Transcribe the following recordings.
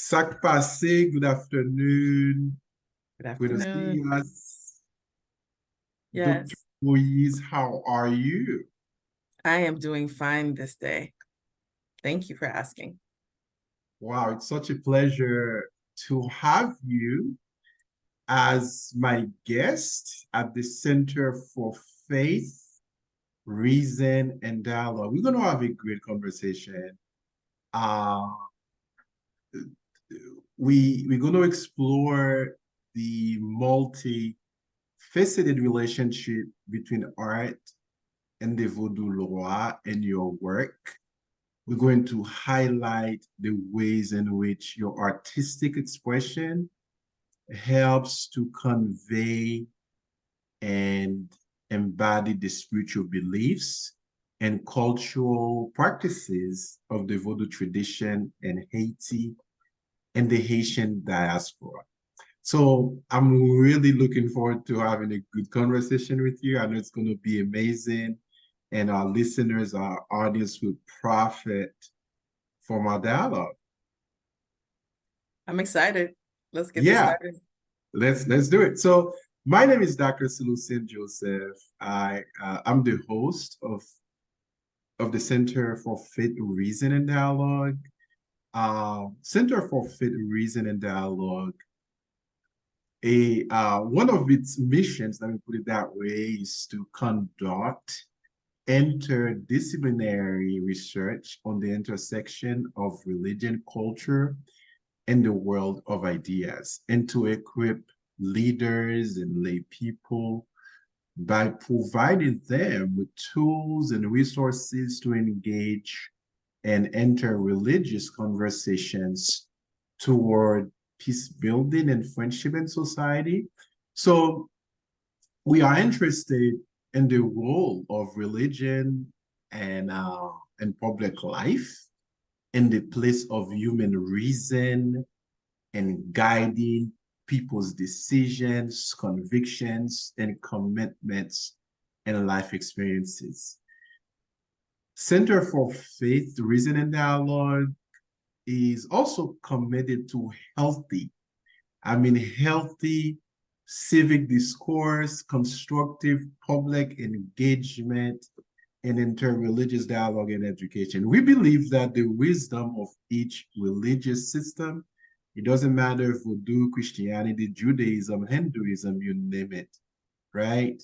Sak Pase, good afternoon. Good Buenos afternoon. dias. Dr. Yes, Moise, how are you? I am doing fine this day. Thank you for asking. Wow, it's such a pleasure to have you as my guest at the Center for Faith, Reason, and Dialogue. We're going to have a great conversation. Uh, we're going to explore the multifaceted relationship between art and the Vodou Lwa and your work. We're going to highlight the ways in which your artistic expression helps to convey and embody the spiritual beliefs and cultural practices of the Vodou tradition in Haiti and the Haitian diaspora. So I'm really looking forward to having a good conversation with you. I know it's going to be amazing, and our listeners, our audience will profit from our dialogue. I'm excited. Let's get this Yeah, started. let's do it. So my name is Dr. Selucien Joseph. I'm the host of the Center for Faith, Reason, and Dialogue. Center for Faith, Reason, and Dialogue. One of its missions, let me put it that way, is to conduct interdisciplinary research on the intersection of religion, culture, and the world of ideas, and to equip leaders and lay people by providing them with tools and resources to engage and enter religious conversations toward peace building and friendship in society. So we are interested in the role of religion and public life, in the place of human reason and guiding people's decisions, convictions, and commitments and life experiences. Center for Faith, Reason, and Dialogue is also committed to healthy civic discourse, constructive public engagement, and interreligious dialogue and education. We believe that the wisdom of each religious system, it doesn't matter if Vodou, Christianity, Judaism, Hinduism, you name it, right?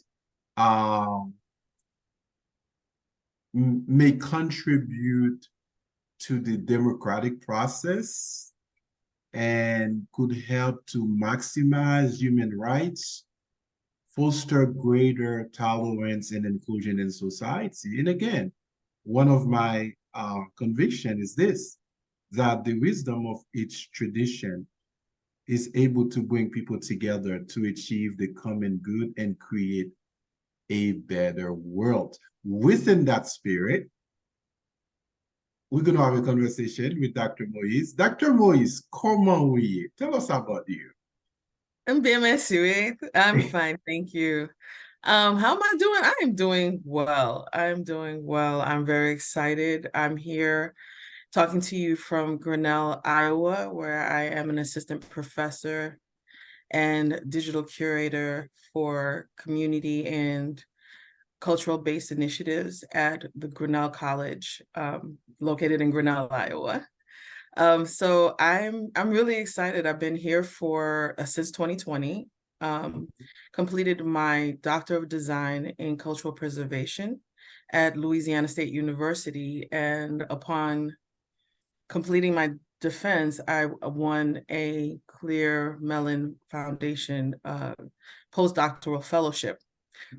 Um, may contribute to the democratic process and could help to maximize human rights, foster greater tolerance and inclusion in society. And again, one of my conviction is this, that the wisdom of each tradition is able to bring people together to achieve the common good and create a better world. Within that spirit, we're going to have a conversation with Dr. Moise. Dr. Moise, comment oui? Tell us about you. I'm bien, monsieur. I'm fine, thank you. How am I doing? I am doing well. I'm doing well. I'm very excited. I'm here talking to you from Grinnell, Iowa, where I am an assistant professor and digital curator for community and cultural-based initiatives at the Grinnell College, located in Grinnell, Iowa. So I'm really excited. I've been here for since 2020. Completed my Doctor of Design in Cultural Preservation at Louisiana State University, and upon completing my defense, I won a Clear Mellon Foundation postdoctoral fellowship,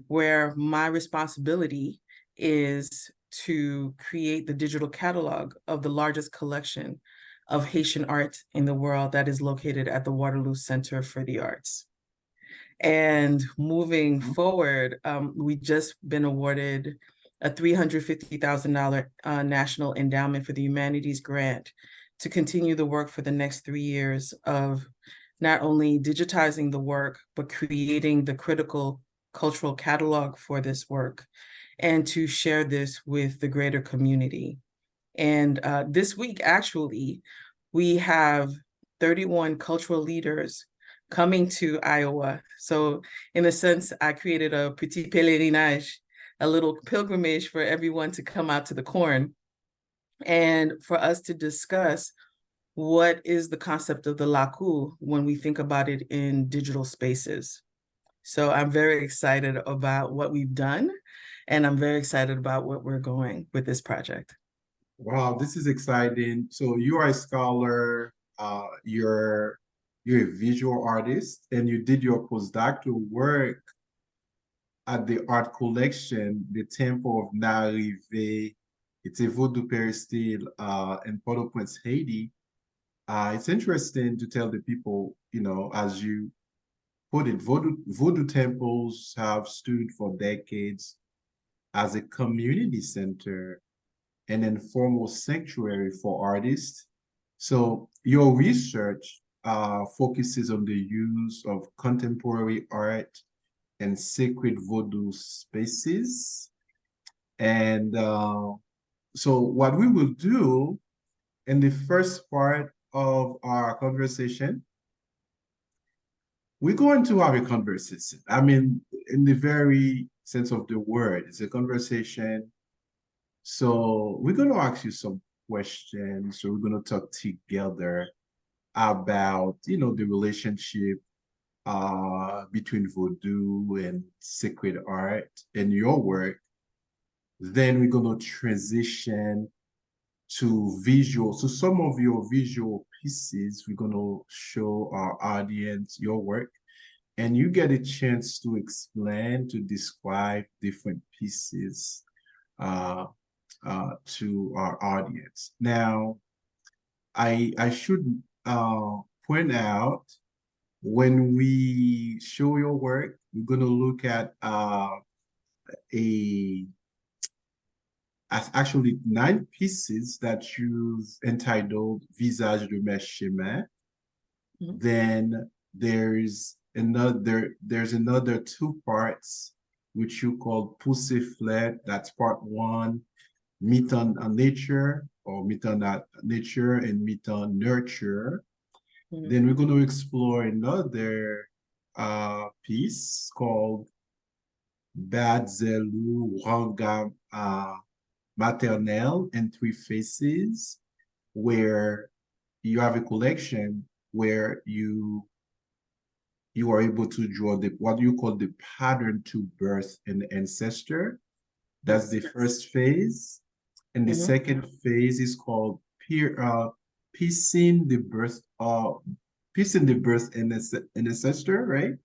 where my responsibility is to create the digital catalog of the largest collection of Haitian art in the world that is located at the Waterloo Center for the Arts. And moving forward, we just been awarded a $350,000 National Endowment for the Humanities grant to continue the work for the next 3 years of not only digitizing the work, but creating the critical cultural catalog for this work, and to share this with the greater community. And this week, actually, we have 31 cultural leaders coming to Iowa. So in a sense, I created a petit pèlerinage, a little pilgrimage for everyone to come out to the corn and for us to discuss what is the concept of the laku when we think about it in digital spaces. So I'm very excited about what we've done, and I'm very excited about what we're going with this project. Wow, this is exciting. So you are a scholar, you're a visual artist, and you did your postdoctoral work at the art collection, the Temple of Narive. It's a Vodou peristyle in Port-au-Prince, Haiti. It's interesting to tell the people, as you put it, Vodou temples have stood for decades as a community center, an informal sanctuary for artists. So your research focuses on the use of contemporary art and sacred Vodou spaces. And so what we will do in the first part of our conversation, we're going to have a conversation. I mean, in the very sense of the word, it's a conversation. So we're going to ask you some questions. So we're going to talk together about, the relationship between Vodou and sacred art and your work. Then we're going to transition to visual. So some of your visual pieces, we're going to show our audience your work, and you get a chance to explain, to describe different pieces uh, to our audience. Now, I should point out, when we show your work, we're going to look at a actually 9 pieces that you've entitled Visage de Mes Chemins. Mhm. Then there's another 2 parts which you call Pouse Fle I. That's part 1, Mitan nature, or Mitan nature, and Mitan nurture. Mhm. Then we're going to explore another piece called Zèl Ou, Wanga Maternel in 3 faces, where you have a collection where you are able to draw the what you call the pattern to birth in ancestor. That's Yes. the first phase. And the Mhm. second phase is called piecing the birth in ancestor, right?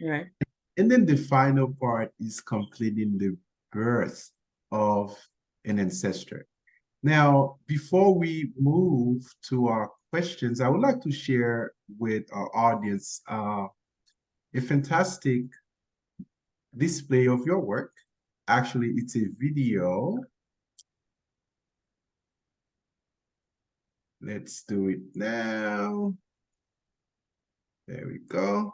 Right. And then the final part is completing the birth of an ancestor. Now, before we move to our questions, I would like to share with our audience a fantastic display of your work. Actually, it's a video. Let's do it now. There we go.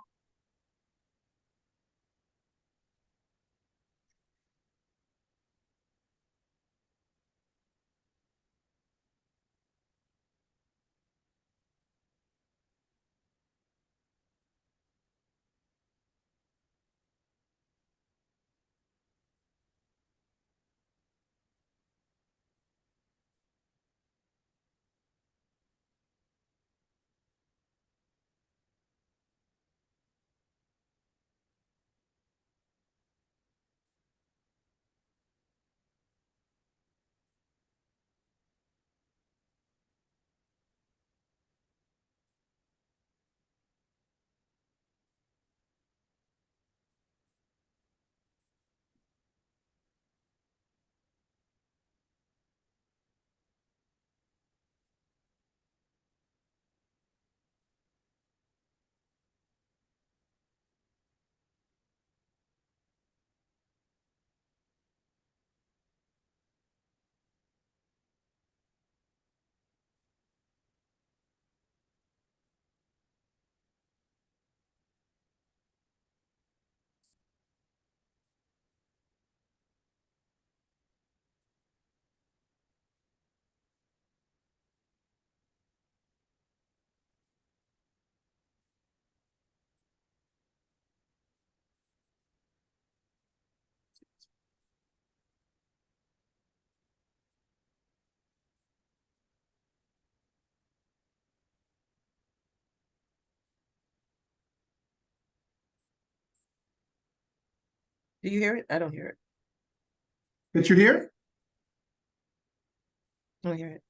Do you hear it? I don't hear it. Did you hear? I don't hear it.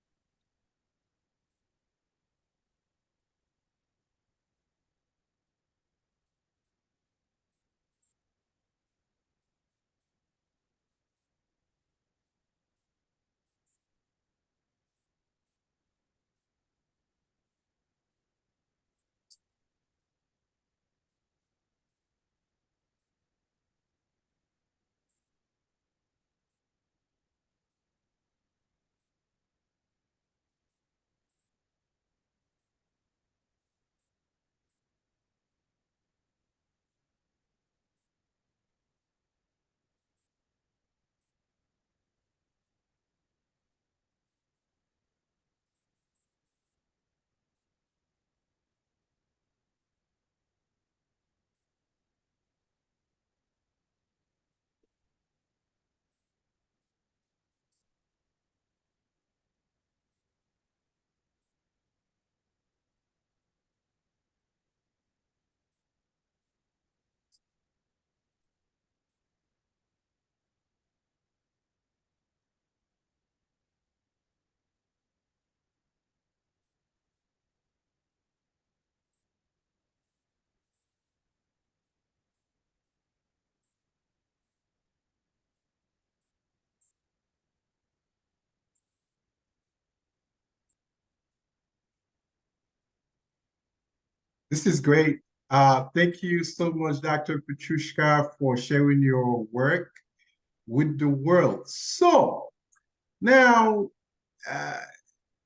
This is great. Thank you so much, Dr. Petrouchka, for sharing your work with the world. So now, uh,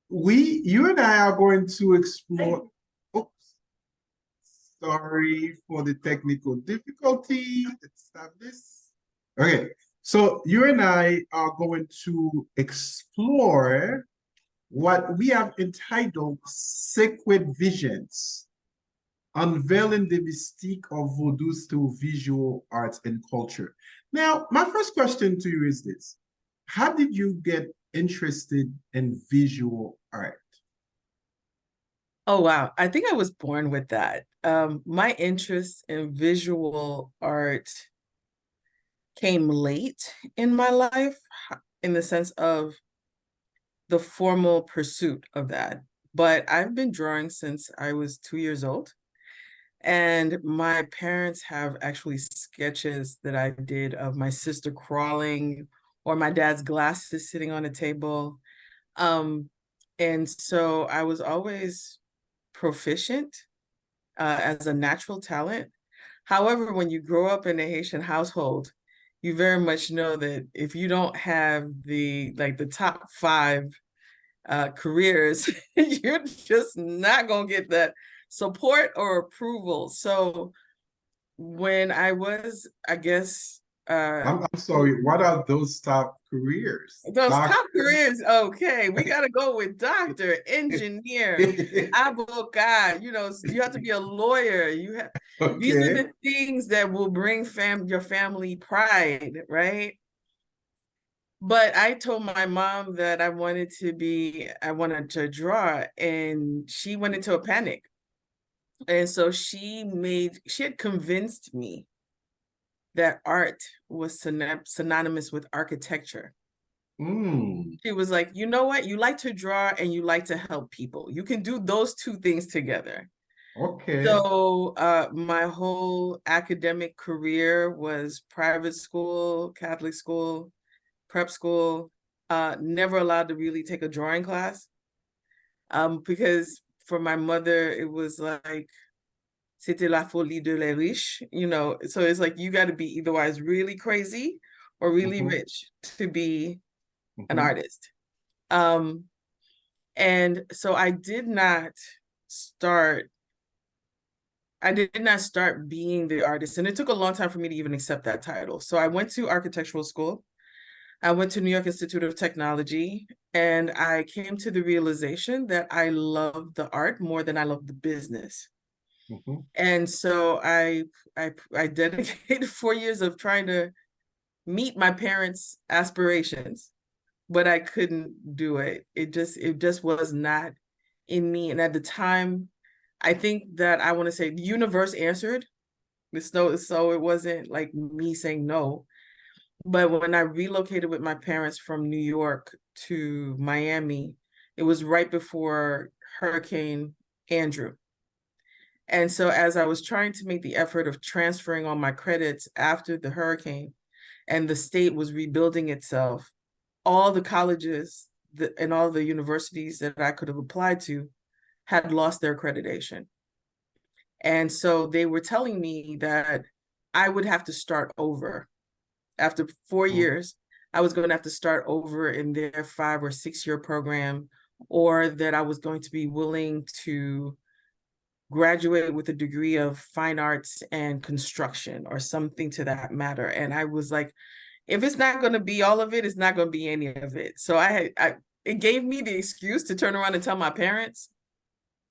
you and I are going to explore. Oops, sorry for the technical difficulty. Let's stop this. Okay, so you and I are going to explore what we have entitled Sacred Visions, Unveiling the Mystique of Vodou through Visual Arts and Culture. Now, my first question to you is this. How did you get interested in visual art? Oh, wow. I think I was born with that. My interest in visual art came late in my life in the sense of the formal pursuit of that. But I've been drawing since I was 2 years old. And my parents have actually sketches that I did of my sister crawling or my dad's glasses sitting on a table. And so I was always proficient as a natural talent. However, when you grow up in a Haitian household, you very much know that if you don't have the top five careers, you're just not gonna get that support or approval. So when I was, I guess, I'm sorry, what are those top careers? those top Doctor? careers, okay, we got to go with doctor, engineer, avocat, you have to be a lawyer. These are Okay. the things that will bring your family pride, right? But I told my mom that I wanted to draw, and she went into a panic. And so she had convinced me that art was synonymous with architecture. Mm, She was like, you know what? You like to draw and you like to help people. You can do those two things together. okay. So my whole academic career was private school, Catholic school, prep school, never allowed to really take a drawing class. Because for my mother, it was like, c'était la folie de les riches, so it's like you got to be eitherwise really crazy or really Mhm, rich to be an mhm. artist. Um, and so start I did not start being the artist, and it took a long time for me to even accept that title. So I went to architectural school. I went to New York Institute of Technology, and I came to the realization that I love the art more than I love the business. Mhm. And so I dedicated 4 years of trying to meet my parents' aspirations, but I couldn't do it. It just was not in me. And at the time, I think that I want to say the universe answered So it wasn't like me saying no. But when I relocated with my parents from New York to Miami, it was right before Hurricane Andrew. And so as I was trying to make the effort of transferring all my credits after the hurricane and the state was rebuilding itself, all the colleges and all the universities that I could have applied to had lost their accreditation. And so they were telling me that I would have to start over. After 4 years, I was going to have to start over in their 5 or 6 year program, or that I was going to be willing to graduate with a degree of fine arts and construction or something to that matter. And I was like, if it's not going to be all of it, it's not going to be any of it. So it gave me the excuse to turn around and tell my parents,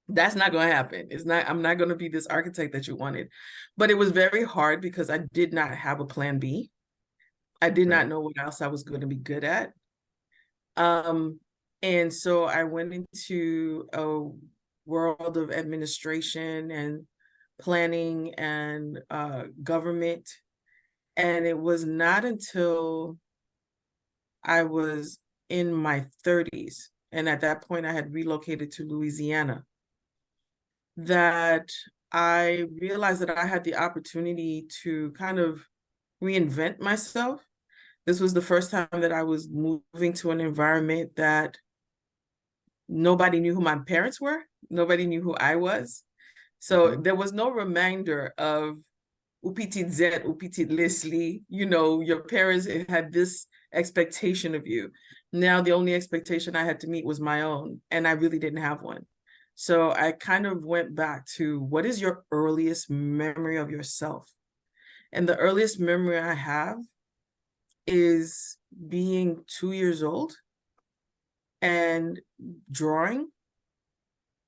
that's not going to happen. I'm not going to be this architect that you wanted. But it was very hard because I did not have a plan B. I did not know what else I was going to be good at. And so I went into a world of administration and planning and government. And it was not until I was in my 30s, and at that point I had relocated to Louisiana, that I realized that I had the opportunity to kind of reinvent myself. This was the first time that I was moving to an environment that nobody knew who my parents were. Nobody knew who I was. So there was no reminder of Upitit Zet, Upitit Leslie, your parents had this expectation of you. Now the only expectation I had to meet was my own, and I really didn't have one. So I kind of went back to, what is your earliest memory of yourself? And the earliest memory I have is being 2 years old and drawing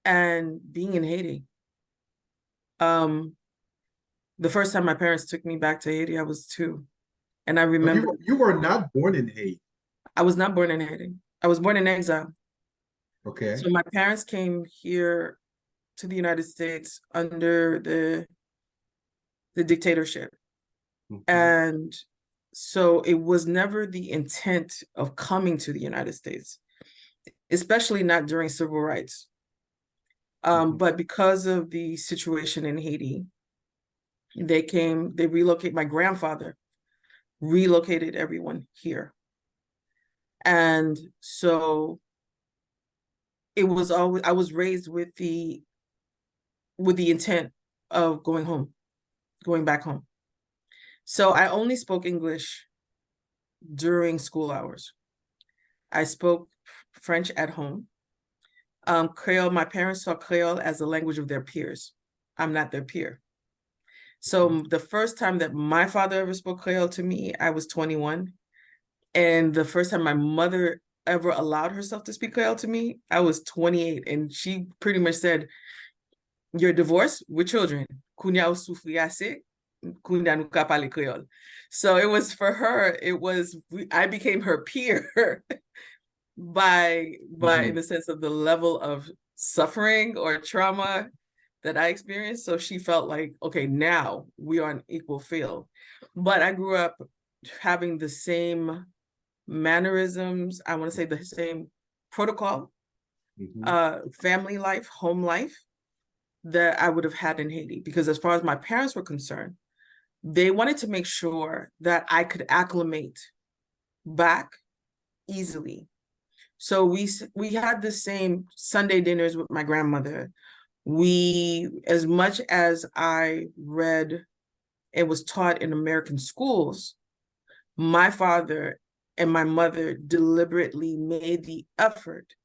and being in Haiti. The first time my parents took me back to Haiti, I was 2. And I remember— You were not born in Haiti. I was not born in Haiti. I was born in exile. Okay. So my parents came here to the United States under the dictatorship. And so it was never the intent of coming to the United States, especially not during civil rights. But because of the situation in Haiti, they relocated. My grandfather relocated everyone here. And so it was always— I was raised with the intent of going back home. So I only spoke English during school hours. I spoke French at home. Creole, my parents saw Creole as a language of their peers. I'm not their peer. So the first time that my father ever spoke Creole to me, I was 21. And the first time my mother ever allowed herself to speak Creole to me, I was 28. And she pretty much said, "You're divorced with children. Kunya ou soufri ase, kunya nou ka pale Creole." So it was, for her, I became her peer by in the sense of the level of suffering or trauma that I experienced. So she felt like, okay, now we are on equal field. But I grew up having the same mannerisms, I want to say the same protocol, family life, home life, that I would have had in Haiti. Because as far as my parents were concerned, they wanted to make sure that I could acclimate back easily. So we had the same Sunday dinners with my grandmother. As much as I read and was taught in American schools, my father and my mother deliberately made the effort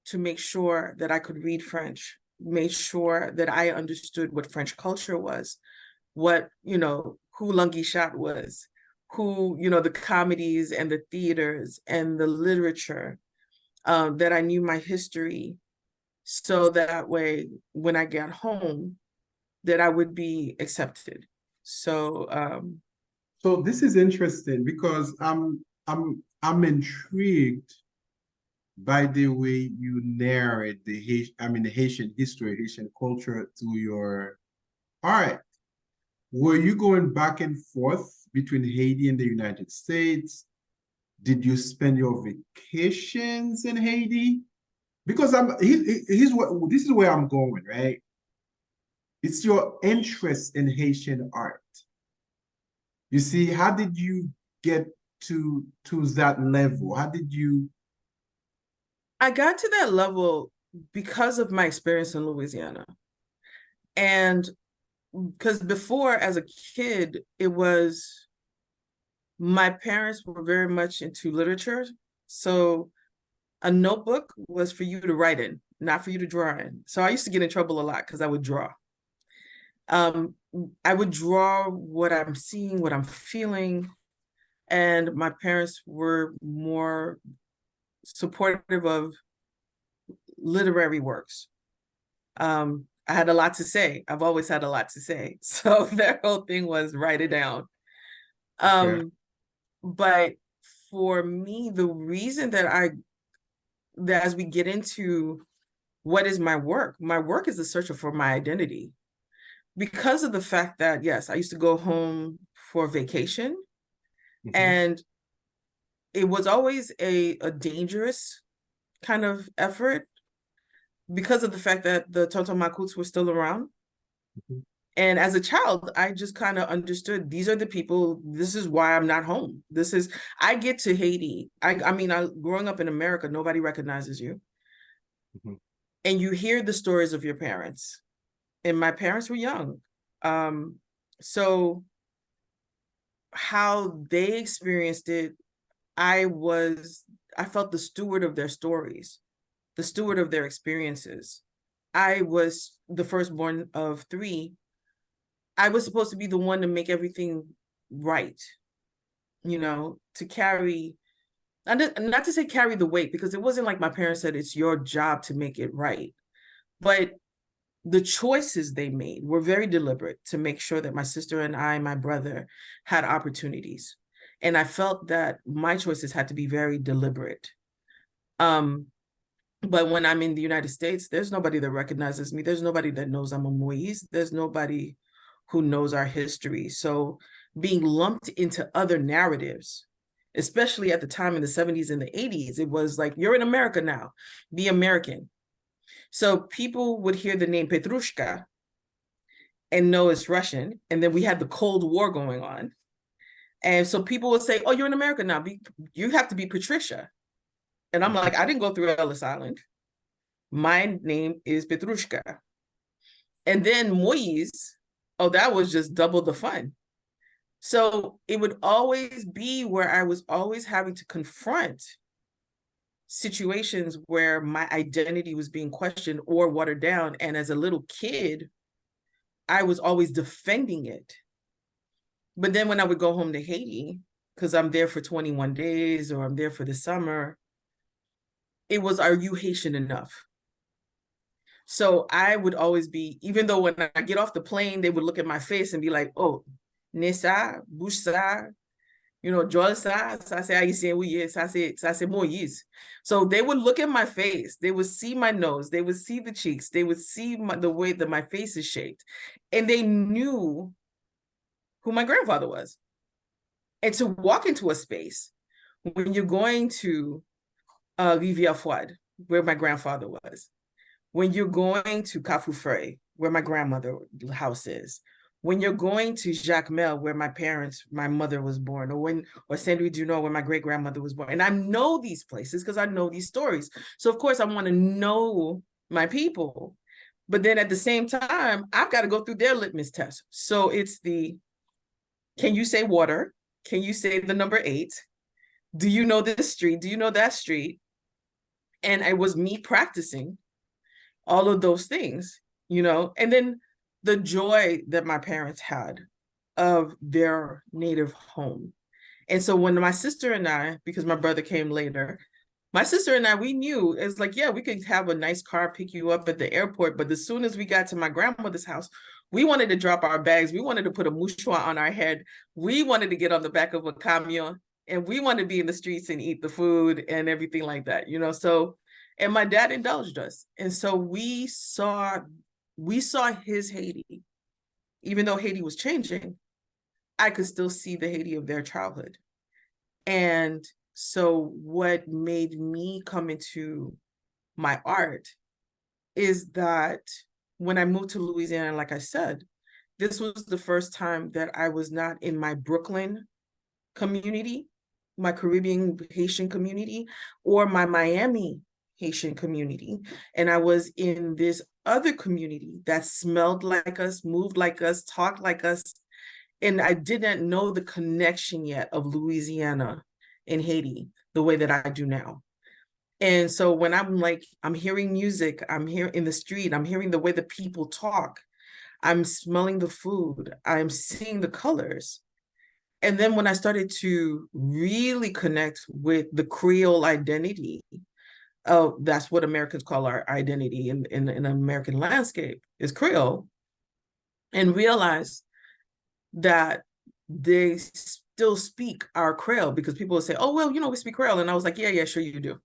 to make sure that I could read French, made sure that I understood what French culture was, what, who Lungi Shot was, who, the comedies and the theaters and the literature, that I knew my history, so that way when I got home, that I would be accepted. So so this is interesting because I'm intrigued by the way you narrate the Haitian history, Haitian culture to your art. were you going back and forth between Haiti and the United States? Did you spend your vacations in Haiti? Because here's what this is where I'm going, right? It's your interest in Haitian art. You see, how did you get to that level? How did you? I got to that level because of my experience in Louisiana. And because before, as a kid, it was my parents were very much into literature. So a notebook was for you to write in, not for you to draw in. So I used to get in trouble a lot because I would draw. I would draw what I'm seeing, what I'm feeling. And my parents were more supportive of literary works. I had a lot to say. I've always had a lot to say. So their whole thing was write it down. Okay. But for me, the reason that as we get into what is my work is a search for my identity. Because of the fact that, yes, I used to go home for vacation, and it was always a dangerous kind of effort because of the fact that the Tonton Makuts were still around. And as a child, I just kind of understood these are the people, this is why I'm not home. I get to Haiti. I mean, growing up in America, nobody recognizes you. And you hear the stories of your parents. And my parents were young. So how they experienced it, I felt the steward of their stories, the steward of their experiences. I was the firstborn of 3. I was supposed to be the one to make everything right, to carry, not to say carry the weight, because it wasn't like my parents said, it's your job to make it right. But the choices they made were very deliberate to make sure that my sister and my brother, had opportunities. And I felt that my choices had to be very deliberate. But when I'm in the United States, there's nobody that recognizes me. There's nobody that knows I'm a Moise. There's nobody who knows our history. So being lumped into other narratives, especially at the time in the 70s and the 80s, it was like, you're in America now, be American. So people would hear the name Petrouchka and know it's Russian. And then we had the Cold War going on. And so people would say, oh, you're in America now, you have to be Patricia. And I'm like, I didn't go through Ellis Island. My name is Petrouchka. And then Moise, oh, that was just double the fun. So it would always be where I was always having to confront situations where my identity was being questioned or watered down. And as a little kid, I was always defending it. But then when I would go home to Haiti, because I'm there for 21 days or I'm there for the summer, it was, are you Haitian enough? So I would always be, even though when I get off the plane, they would look at my face and be like, oh, Nessa, bouche ça, Joel ça c'est haïtien, oui, ça c'est Moïse. So they would look at my face, they would see my nose, they would see the cheeks, they would see the way that my face is shaped, and they knew who my grandfather was. And to walk into a space when you're going to Rivière Froide, where my grandfather was, when you're going to Pouse Fle I, where my grandmother's house is, when you're going to Jacmel, where my mother was born, or Saint-Louis du Nord, where my great-grandmother was born. And I know these places because I know these stories. So of course I want to know my people. But then at the same time, I've got to go through their litmus test. So it's can you say water? Can you say the number 8? Do you know this street? Do you know that street? And it was me practicing all of those things, and then the joy that my parents had of their native home. And so when my sister and I, because my brother came later, my sister and I, we knew it's like, yeah, we could have a nice car pick you up at the airport. But as soon as we got to my grandmother's house, we wanted to drop our bags. We wanted to put a mouchoir on our head. We wanted to get on the back of a camion, and we wanted to be in the streets and eat the food and everything like that, So, and my dad indulged us. And so we saw his Haiti. even though Haiti was changing, I could still see the Haiti of their childhood. And so what made me come into my art is that when I moved to Louisiana, like I said, this was the first time that I was not in my Brooklyn community, my Caribbean Haitian community, or my Miami Haitian community. And I was in this other community that smelled like us, moved like us, talked like us. And I didn't know the connection yet of Louisiana and Haiti the way that I do now. And so when I'm hearing music, I'm here in the street, I'm hearing the way the people talk, I'm smelling the food, I'm seeing the colors. And then when I started to really connect with the Creole identity, that's what Americans call our identity in an American landscape, is Creole, and realize that they still speak our Creole, because people will say, oh, well, we speak Creole. And I was like, yeah, sure you do.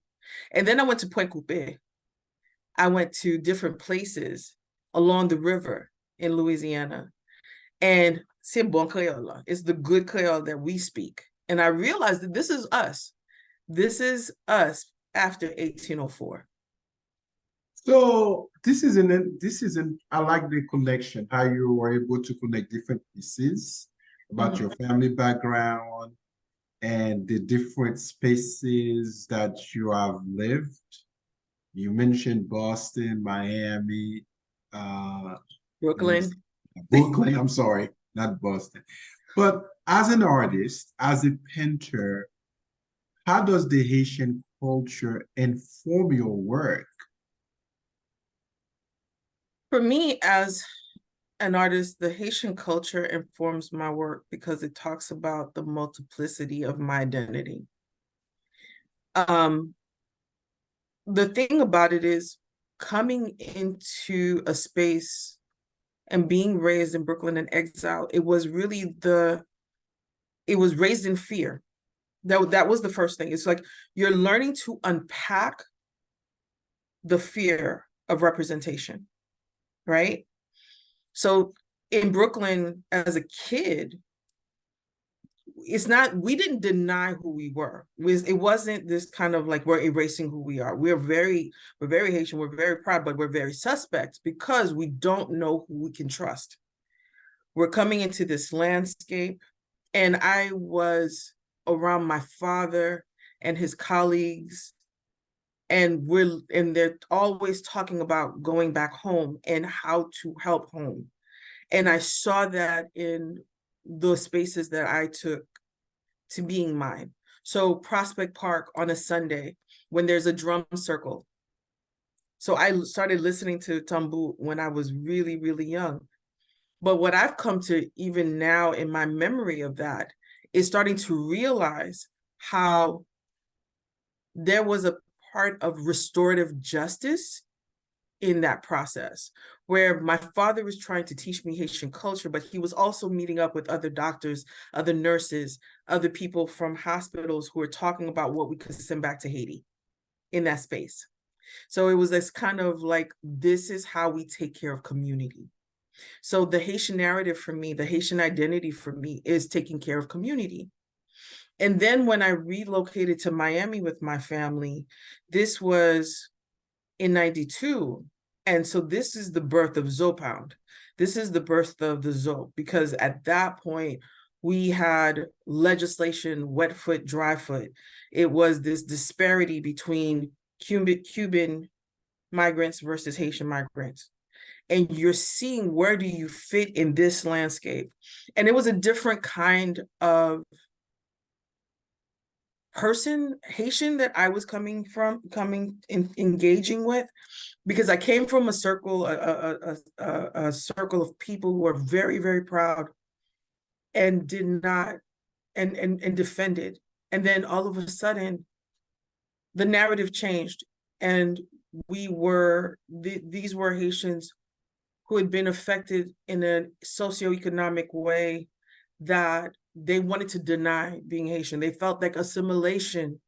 And then I went to Point Coupé. I went to different places along the river in Louisiana. And c'est bon Creole. It's the good Creole that we speak. And I realized that this is us. This is us after 1804. So this isn't, I like the connection, how you were able to connect different pieces about your family background and the different spaces that you have lived. You mentioned Boston, Miami, Brooklyn. Brooklyn, I'm sorry, not Boston. But as an artist, as a painter, how does the Haitian culture inform your work? For me, as an artist, the Haitian culture informs my work because it talks about the multiplicity of my identity. The thing about it is, coming into a space and being raised in Brooklyn in exile, it was raised in fear. That was the first thing. It's like you're learning to unpack the fear of representation, right? So in Brooklyn as a kid, we didn't deny who we were. It wasn't this kind of like we're erasing who we are. We're very Haitian, we're very proud, but we're very suspect because we don't know who we can trust. We're coming into this landscape, and I was around my father and his colleagues, and they're always talking about going back home and how to help home. And I saw that in the spaces that I took to being mine. So Prospect Park on a Sunday when there's a drum circle. So I started listening to tambour when I was really, really young. But what I've come to even now in my memory of that is starting to realize how there was a part of restorative justice in that process, where my father was trying to teach me Haitian culture, but he was also meeting up with other doctors, other nurses, other people from hospitals who were talking about what we could send back to Haiti in that space. So it was this kind of like, this is how we take care of community. So the Haitian narrative for me, the Haitian identity for me is taking care of community. And then when I relocated to Miami with my family, this was in 92. And so this is the birth of Zopound. This is the birth of the Zo, because at that point, we had legislation, wet foot, dry foot. It was this disparity between Cuban migrants versus Haitian migrants. And you're seeing, where do you fit in this landscape? And it was a different kind of person, Haitian, that I was engaging with, because I came from a circle, a circle of people who are very, very proud and did not, and defended. And then all of a sudden, the narrative changed, and these were Haitians who had been affected in a socioeconomic way that they wanted to deny being Haitian. They felt like assimilation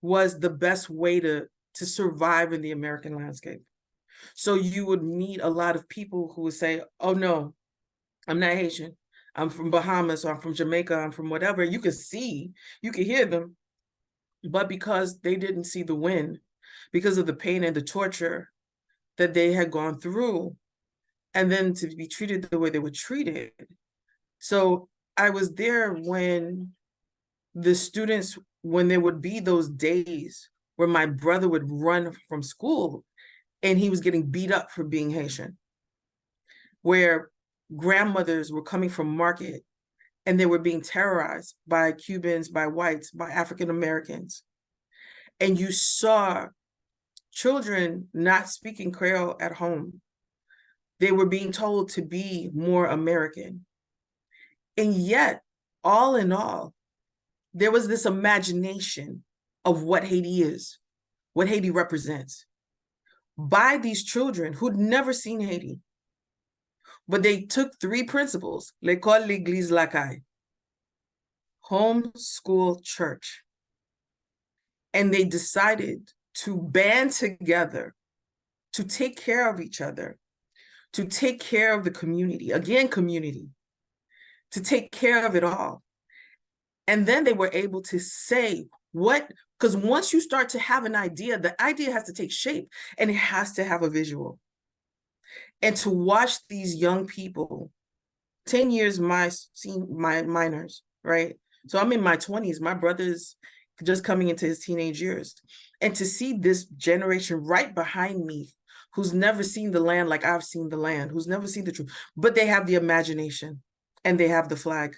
was the best way to survive in the American landscape. So you would meet a lot of people who would say, oh no, I'm not Haitian. I'm from Bahamas, or I'm from Jamaica, I'm from whatever. You could see, you could hear them. But because they didn't see the win, because of the pain and the torture that they had gone through, and then to be treated the way they were treated. So I was there when the students, when there would be those days where my brother would run from school and he was getting beat up for being Haitian, where grandmothers were coming from market and they were being terrorized by Cubans, by whites, by African Americans. And you saw children not speaking Creole at home. They were being told to be more American. And yet, all in all, there was this imagination of what Haiti is, what Haiti represents, by these children who'd never seen Haiti. But they took three principles: l'école, l'église, la caille, home, school, church. And they decided to band together to take care of each other, to take care of the community, again, community, to take care of it all. And then they were able to say what, because once you start to have an idea, the idea has to take shape and it has to have a visual. And to watch these young people, 10 years my minors, right? So I'm in my 20s, my brother's just coming into his teenage years. And to see this generation right behind me, who's never seen the land like I've seen the land, who's never seen the truth, but they have the imagination and they have the flag.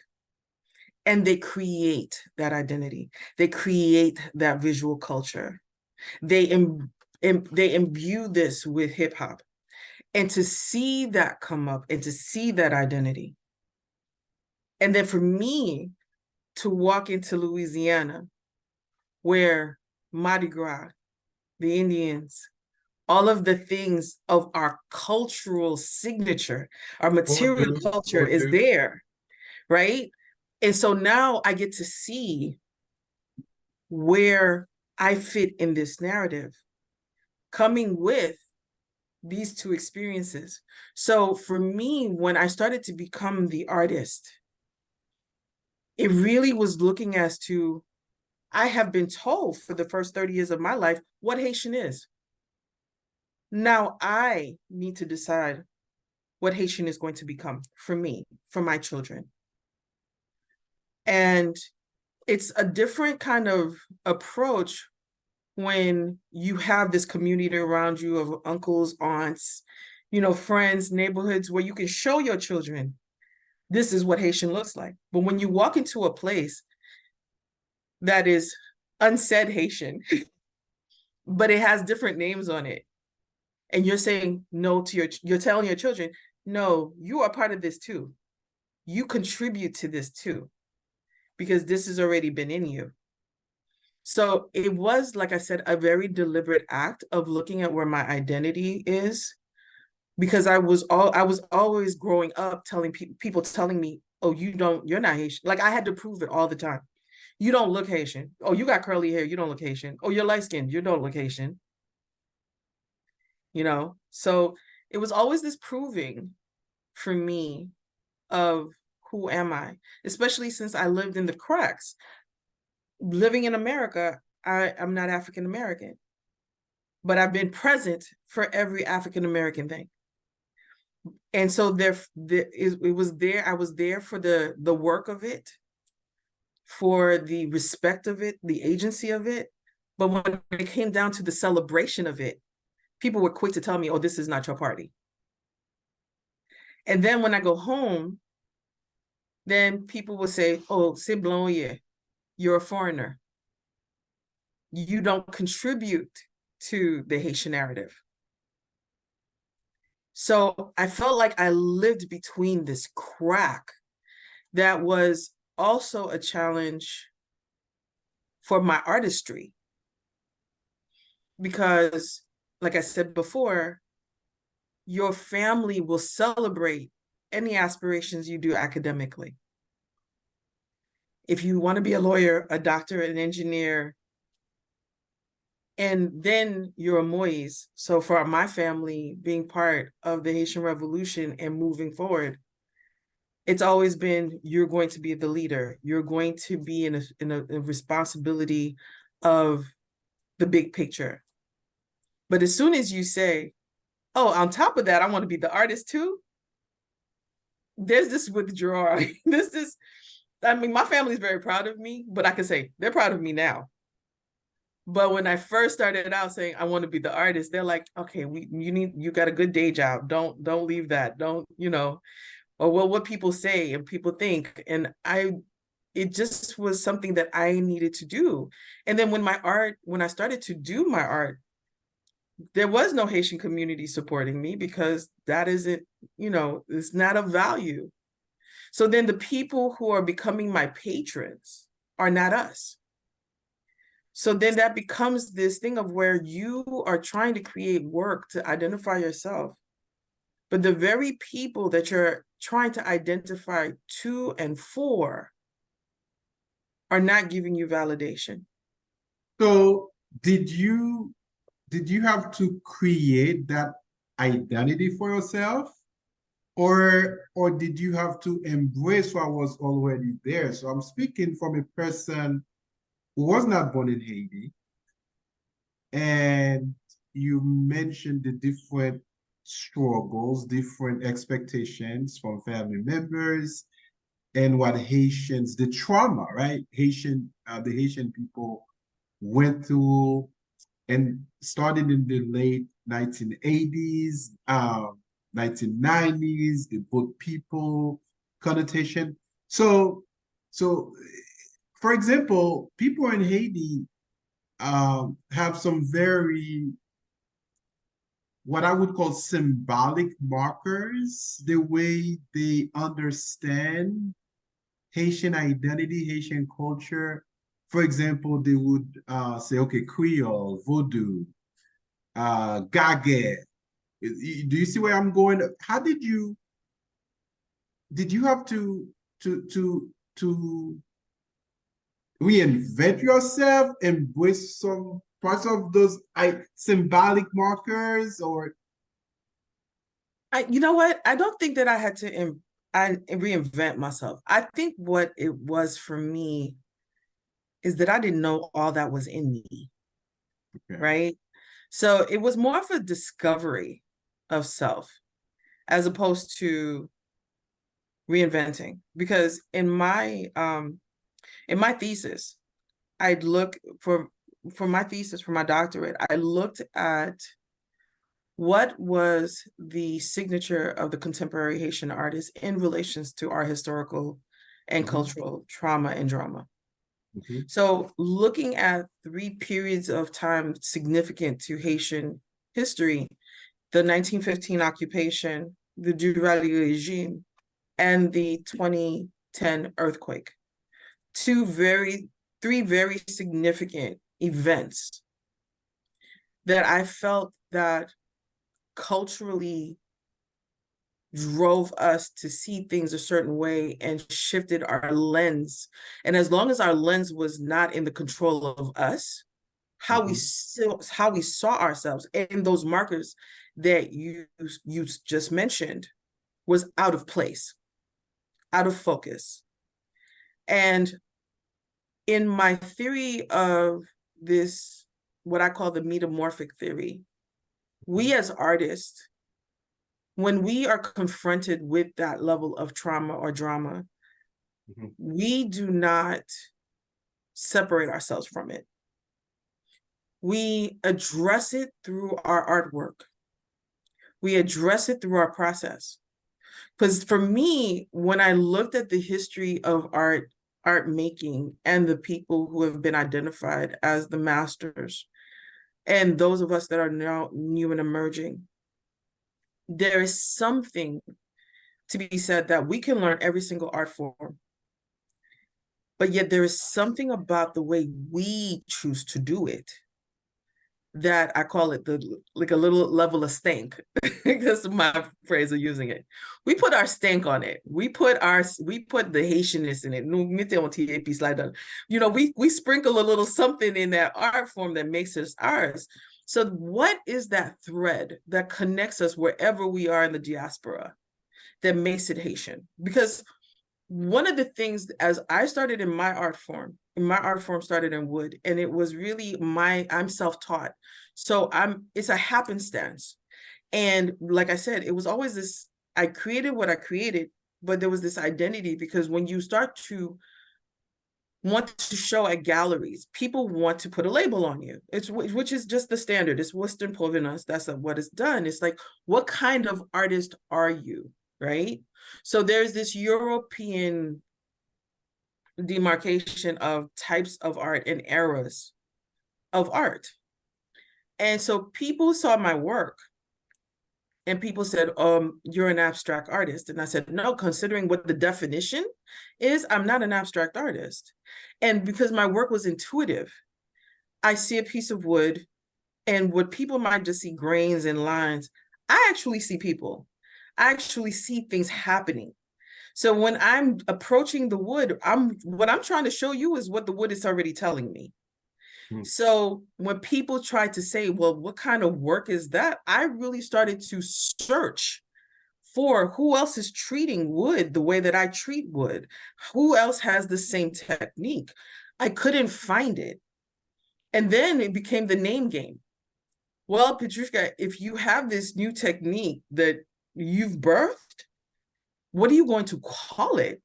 And they create that identity. They create that visual culture. They imbue this with hip hop. And to see that come up and to see that identity. And then for me to walk into Louisiana, where Mardi Gras, the Indians, all of the things of our cultural signature, our material culture is there, right? And so now I get to see where I fit in this narrative, coming with these two experiences. So for me, when I started to become the artist, it really was looking as to, I have been told for the first 30 years of my life what Haitian is. Now I need to decide what Haitian is going to become for me, for my children. And it's a different kind of approach when you have this community around you of uncles, aunts, friends, neighborhoods, where you can show your children, this is what Haitian looks like. But when you walk into a place that is unsaid Haitian, but it has different names on it, and you're saying no to you're telling your children, no, you are part of this too. You contribute to this too, because this has already been in you. So it was, like I said, a very deliberate act of looking at where my identity is, because I was always growing up telling people telling me, oh, you're not Haitian. Like I had to prove it all the time. You don't look Haitian. Oh, you got curly hair, you don't look Haitian. Oh, you're light skinned, you don't look Haitian. So it was always this proving for me of who am I, especially since I lived in the cracks. Living in America, I'm not African American, but I've been present for every African American thing. And so it was there. I was there for the work of it, for the respect of it, the agency of it. But when it came down to the celebration of it, people were quick to tell me, oh, this is not your party. And then when I go home, then people will say, oh, c'est blanc, yeah, you're a foreigner. You don't contribute to the Haitian narrative. So I felt like I lived between this crack that was also a challenge for my artistry. Because, like I said before, your family will celebrate any aspirations you do academically. If you want to be a lawyer, a doctor, an engineer, and then you're a Moise. So for my family, being part of the Haitian Revolution and moving forward, it's always been, you're going to be the leader. You're going to be in a responsibility of the big picture. But as soon as you say, oh, on top of that, I want to be the artist too, there's this withdrawal. I mean, my family is very proud of me, but I can say they're proud of me now. But when I first started out saying I want to be the artist, they're like, okay, you got a good day job. Don't leave that. Don't, or well, what people say and people think. And it just was something that I needed to do. And then when I started to do my art, there was no Haitian community supporting me because that isn't, it's not of value. So then the people who are becoming my patrons are not us. So then that becomes this thing of where you are trying to create work to identify yourself. But the very people that you're trying to identify to and for are not giving you validation. So did you have to create that identity for yourself? Or did you have to embrace what was already there? So I'm speaking from a person who was not born in Haiti. And you mentioned the different struggles, different expectations from family members, and what Haitians, the trauma, right? The Haitian people went through, and started in the late 1980s, 1990s, the both people connotation. So, for example, people in Haiti have some very, what I would call symbolic markers, the way they understand Haitian identity, Haitian culture. For example, they would say, okay, Creole, Vodou, Gage. Do you see where I'm going? How did you have to reinvent yourself, embrace some parts of those symbolic markers? Or You know what? I don't think that I had to reinvent myself. I think what it was for me is that I didn't know all that was in me. Okay. Right? So it was more of a discovery of self as opposed to reinventing. Because in my thesis, I'd look for my thesis, for my doctorate, I looked at what was the signature of the contemporary Haitian artist in relations to our historical and cultural trauma and drama. So looking at 3 periods of time significant to Haitian history, the 1915 occupation, the du Rallye regime, and the 2010 earthquake. 3 very significant events that I felt that culturally drove us to see things a certain way and shifted our lens. And as long as our lens was not in the control of us, how we saw ourselves, and those markers that you just mentioned was out of place, out of focus. And in my theory of this, what I call the metamorphic theory, we as artists, when we are confronted with that level of trauma or drama, we do not separate ourselves from it. We address it through our artwork. We address it through our process. Because for me, when I looked at the history of art making, and the people who have been identified as the masters, and those of us that are now new and emerging, there is something to be said that we can learn every single art form, but yet there is something about the way we choose to do it that I call it like a little level of stank. That's my phrase of using it. We put our stank on it. We put the Haitianness in it. We sprinkle a little something in that art form that makes us ours. So what is that thread that connects us wherever we are in the diaspora that makes it Haitian? Because one of the things, as I started in my art form started in wood, and it was really I'm self-taught. So it's a happenstance. And like I said, it was always this, I created what I created, but there was this identity, because when you start to want to show at galleries, people want to put a label on you. Which is just the standard. It's Western provenance. That's what it's done. It's like, what kind of artist are you, right? So there's this European demarcation of types of art and eras of art. And so people saw my work and people said, you're an abstract artist. And I said, no, considering what the definition is, I'm not an abstract artist. And because my work was intuitive, I see a piece of wood, and what people might just see grains and lines, I actually see people. I actually see things happening. So when I'm approaching the wood, what I'm trying to show you is what the wood is already telling me. So when people try to say, well, what kind of work is that? I really started to search for who else is treating wood the way that I treat wood. Who else has the same technique? I couldn't find it. And then it became the name game. Well, Petrouchka, if you have this new technique that you've birthed, what are you going to call it?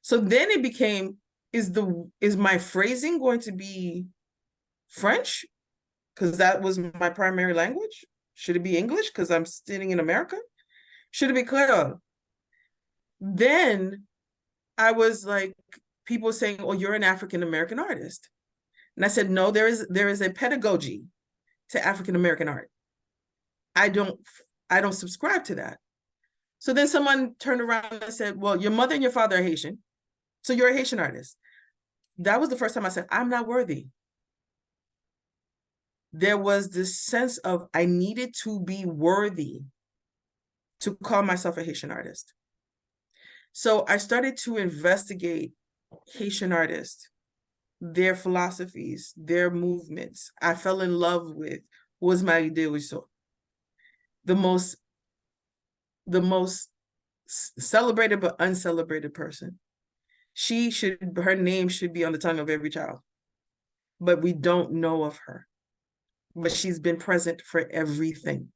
So then it became, is my phrasing going to be French? Because that was my primary language. Should it be English because I'm sitting in America? Should it be Creole? Then I was like, people saying, oh, you're an African-American artist. And I said, no, there is a pedagogy to African-American art. I don't subscribe to that. So then someone turned around and said, well, your mother and your father are Haitian, so you're a Haitian artist. That was the first time I said, I'm not worthy. There was this sense of I needed to be worthy to call myself a Haitian artist. So I started to investigate Haitian artists, their philosophies, their movements. I fell in love with Rosemary Desruisseaux, the most celebrated but uncelebrated person. Her name should be on the tongue of every child, but we don't know of her. But she's been present for everything.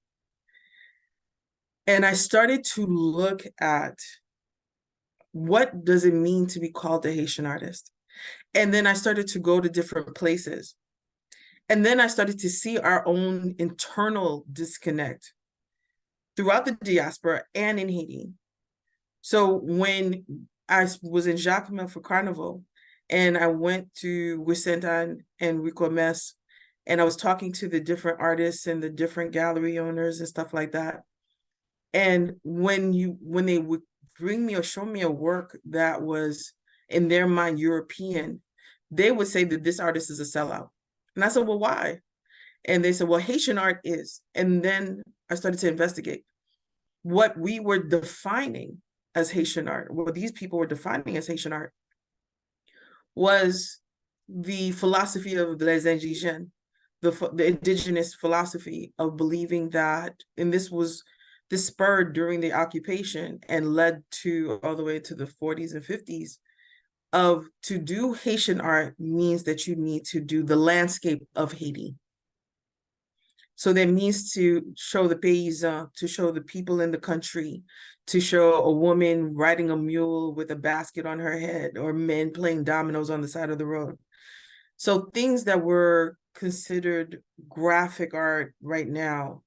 And I started to look at what does it mean to be called a Haitian artist? And then I started to go to different places. And then I started to see our own internal disconnect throughout the diaspora and in Haiti. So when I was in Jacmel for Carnival, and I went to Wisentan and Recommerce, and I was talking to the different artists and the different gallery owners and stuff like that. And when they would bring me or show me a work that was in their mind European, they would say that this artist is a sellout. And I said, well, why? And they said, well, Haitian art is. And then I started to investigate what we were defining as Haitian art, what these people were defining as Haitian art, was the philosophy of les indigènes, the indigenous philosophy of believing that, and this spurred during the occupation and led to all the way to the 40s and 50s, of to do Haitian art means that you need to do the landscape of Haiti. So that means to show the paysans, to show the people in the country, to show a woman riding a mule with a basket on her head, or men playing dominoes on the side of the road. So things that were considered graphic art right now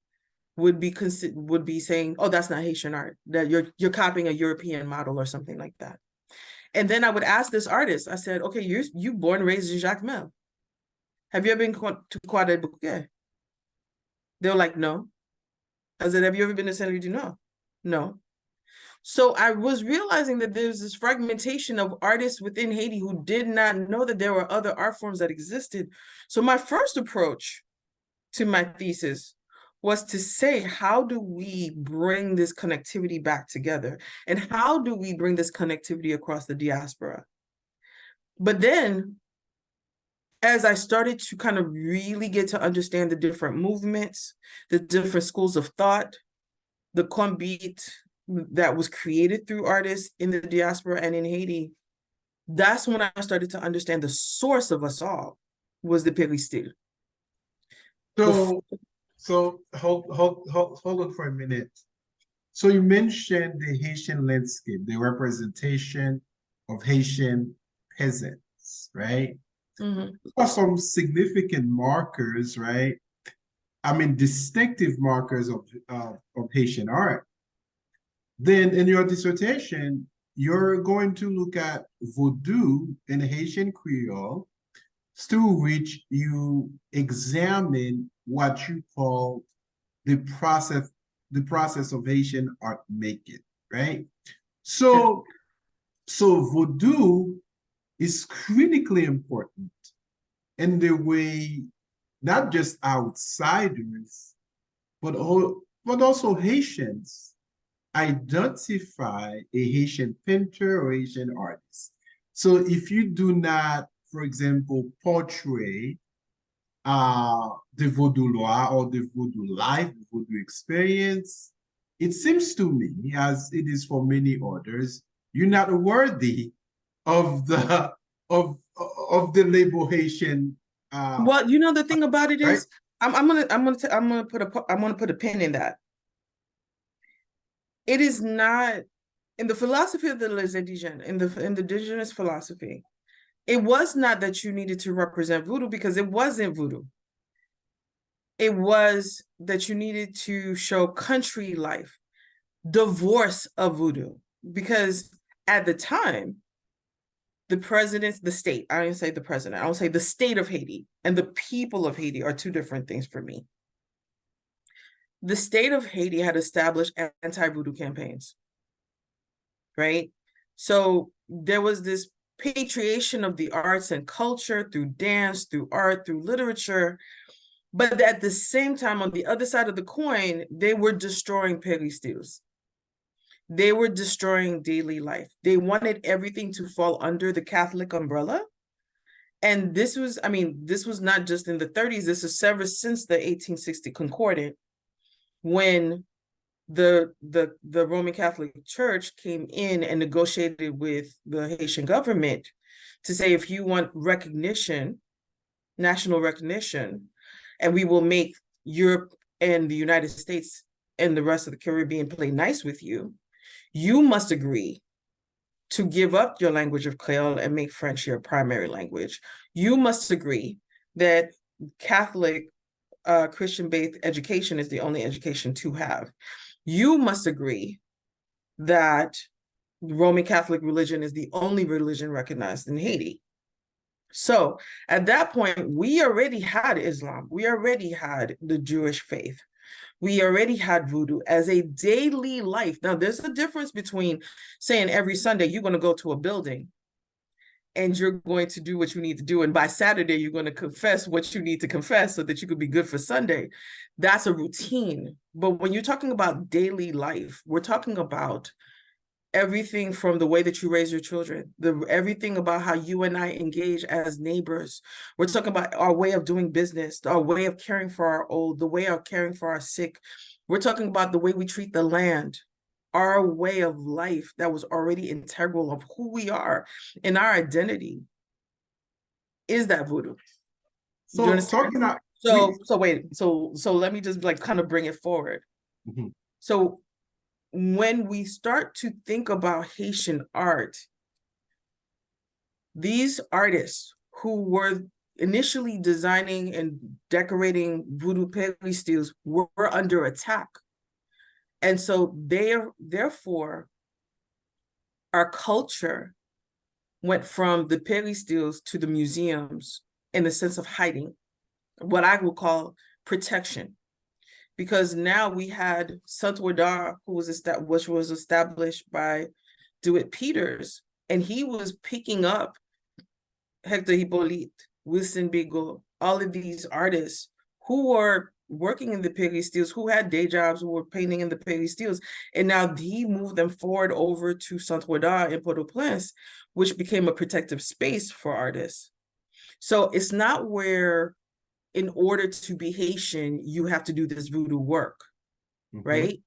would be saying, oh, that's not Haitian art, that you're copying a European model or something like that. And then I would ask this artist, I said, okay, you born and raised in Jacmel. Have you ever been to Croix des Bouquets? They were like, no. I said, have you ever been to Saint Louis du Nord? No. So I was realizing that there's this fragmentation of artists within Haiti who did not know that there were other art forms that existed. So my first approach to my thesis was to say, how do we bring this connectivity back together? And how do we bring this connectivity across the diaspora? But then, as I started to kind of really get to understand the different movements, the different schools of thought, the convey, that was created through artists in the diaspora and in Haiti, that's when I started to understand the source of us all was the peristyle. So hold on for a minute. So you mentioned the Haitian landscape, the representation of Haitian peasants, right? Mm-hmm. Those are some significant markers, right? I mean, distinctive markers of Haitian art. Then in your dissertation, you're going to look at Vodou and Haitian Creole, through which you examine what you call the process of Haitian art making, right? So, so Vodou is critically important in the way not just outsiders, but also Haitians identify a Haitian painter or Haitian artist. So if you do not, for example, portray the Vodou Lwa or the Vodou life, the Vodou experience, it seems to me, as it is for many others, you're not worthy of the of the label Haitian. Well, you know, the thing about it right? is, I'm gonna put a pin in that. It is not in the philosophy of the Les Indigènes, in the indigenous philosophy. It was not that you needed to represent voodoo, because it wasn't voodoo. It was that you needed to show country life, divorce of voodoo, because at the time, the president, the state, I don't say the president, I will say the state of Haiti and the people of Haiti are two different things for me. The state of Haiti had established anti-voodoo campaigns, right? So there was this patriation of the arts and culture through dance, through art, through literature. But at the same time, on the other side of the coin, they were destroying peristyles. They were destroying daily life. They wanted everything to fall under the Catholic umbrella. And this was, I mean, this was not just in the 30s. This is ever since the 1860 Concordat, when the Roman Catholic Church came in and negotiated with the Haitian government to say, if you want recognition, national recognition, and we will make Europe and the United States and the rest of the Caribbean play nice with you, you must agree to give up your language of Creole and make French your primary language. You must agree that Catholic Christian-based education is the only education to have. You must agree that Roman Catholic religion is the only religion recognized in Haiti. So at that point, we already had Islam. We already had the Jewish faith. We already had voodoo as a daily life. Now, there's a difference between saying every Sunday you're going to go to a building and you're going to do what you need to do, and by Saturday, you're going to confess what you need to confess so that you could be good for Sunday. That's a routine. But when you're talking about daily life, we're talking about everything from the way that you raise your children, everything about how you and I engage as neighbors. We're talking about our way of doing business, our way of caring for our old, the way of caring for our sick. We're talking about the way we treat the land, our way of life that was already integral of who we are and our identity is that voodoo. So talking about so let me just like kind of bring it forward. Mm-hmm. So when we start to think about Haitian art, these artists who were initially designing and decorating voodoo peristyles were under attack. And so therefore, our culture went from the peristyles to the museums in the sense of hiding, what I would call protection. Because now we had Saint-Oudard, which was established by DeWitt Peters, and he was picking up Hector Hippolyte, Wilson Bigot, all of these artists who were working in the peristyles, who had day jobs, who were painting in the peristyles, and now he moved them forward over to Saint-Oudard in Port-au-Prince, which became a protective space for artists. So it's not where, in order to be Haitian, you have to do this voodoo work, right?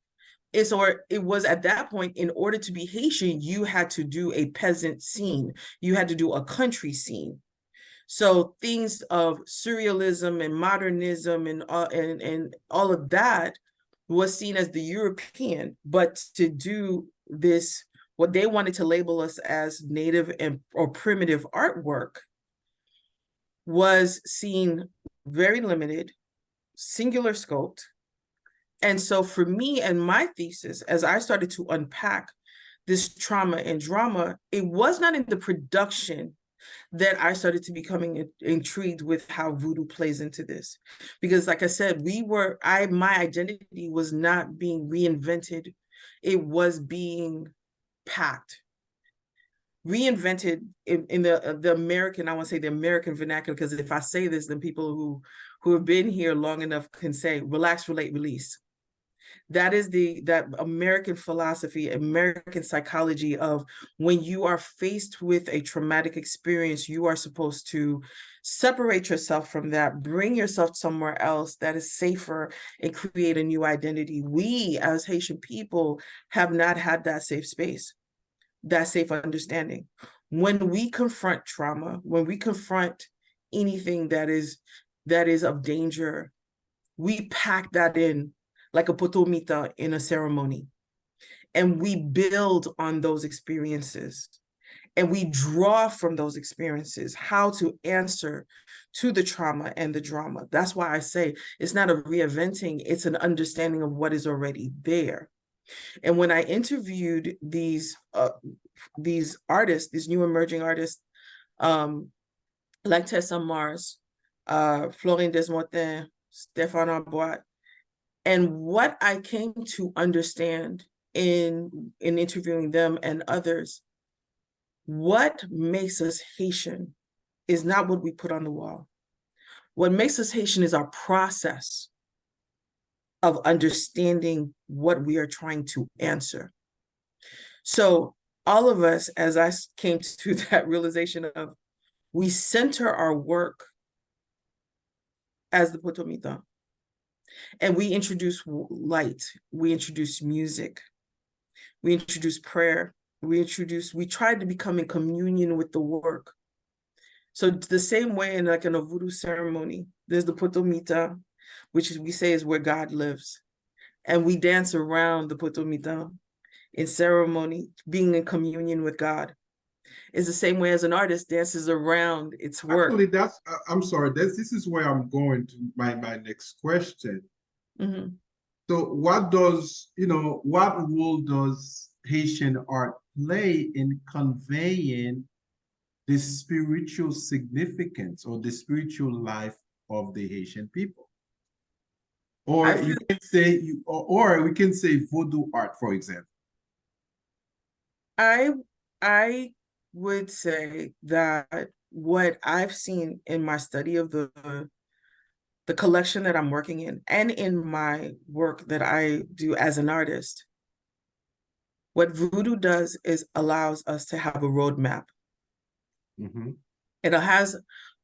it was at that point, in order to be Haitian, you had to do a peasant scene. You had to do a country scene. So things of surrealism and modernism and all of that was seen as the European, but to do this, what they wanted to label us as native or primitive artwork was seen very limited, singular scoped. And so for me and my thesis, as I started to unpack this trauma and drama, it was not in the production that I started to becoming intrigued with how voodoo plays into this. Because like I said, my identity was not being reinvented. It was being packed, reinvented in the American, I want to say the American vernacular, because if I say this, then people who have been here long enough can say, relax, relate, release. That is that American philosophy, American psychology of when you are faced with a traumatic experience, you are supposed to separate yourself from that, bring yourself somewhere else that is safer, and create a new identity. We as Haitian people have not had that safe space, that safe understanding. When we confront trauma, when we confront anything that is of danger, we pack that in like a poto Mitan in a ceremony. And we build on those experiences. And we draw from those experiences how to answer to the trauma and the drama. That's why I say it's not a reinventing, it's an understanding of what is already there. And when I interviewed these artists, these new emerging artists, like Tessa Mars, Florine Desmotin, Stéphane Arbois, and what I came to understand in interviewing them and others, what makes us Haitian is not what we put on the wall. What makes us Haitian is our process of understanding what we are trying to answer. So all of us, as I came to that realization of, we center our work as the Poto Mitan. And we introduce light, we introduce music, we introduce prayer, we tried to become in communion with the work. So the same way in a voodoo ceremony, there's the Poto Mitan, which we say is where God lives. And we dance around the Poto Mitan in ceremony, being in communion with God. It's the same way as an artist dances around its work. Actually, I'm sorry, this is where I'm going to my next question. Mm-hmm. So what role does Haitian art play in conveying the spiritual significance or the spiritual life of the Haitian people? Or we can say Vodou art, for example. I would say that what I've seen in my study of the collection that I'm working in and in my work that I do as an artist, what voodoo does is allows us to have a roadmap. Mm-hmm. It has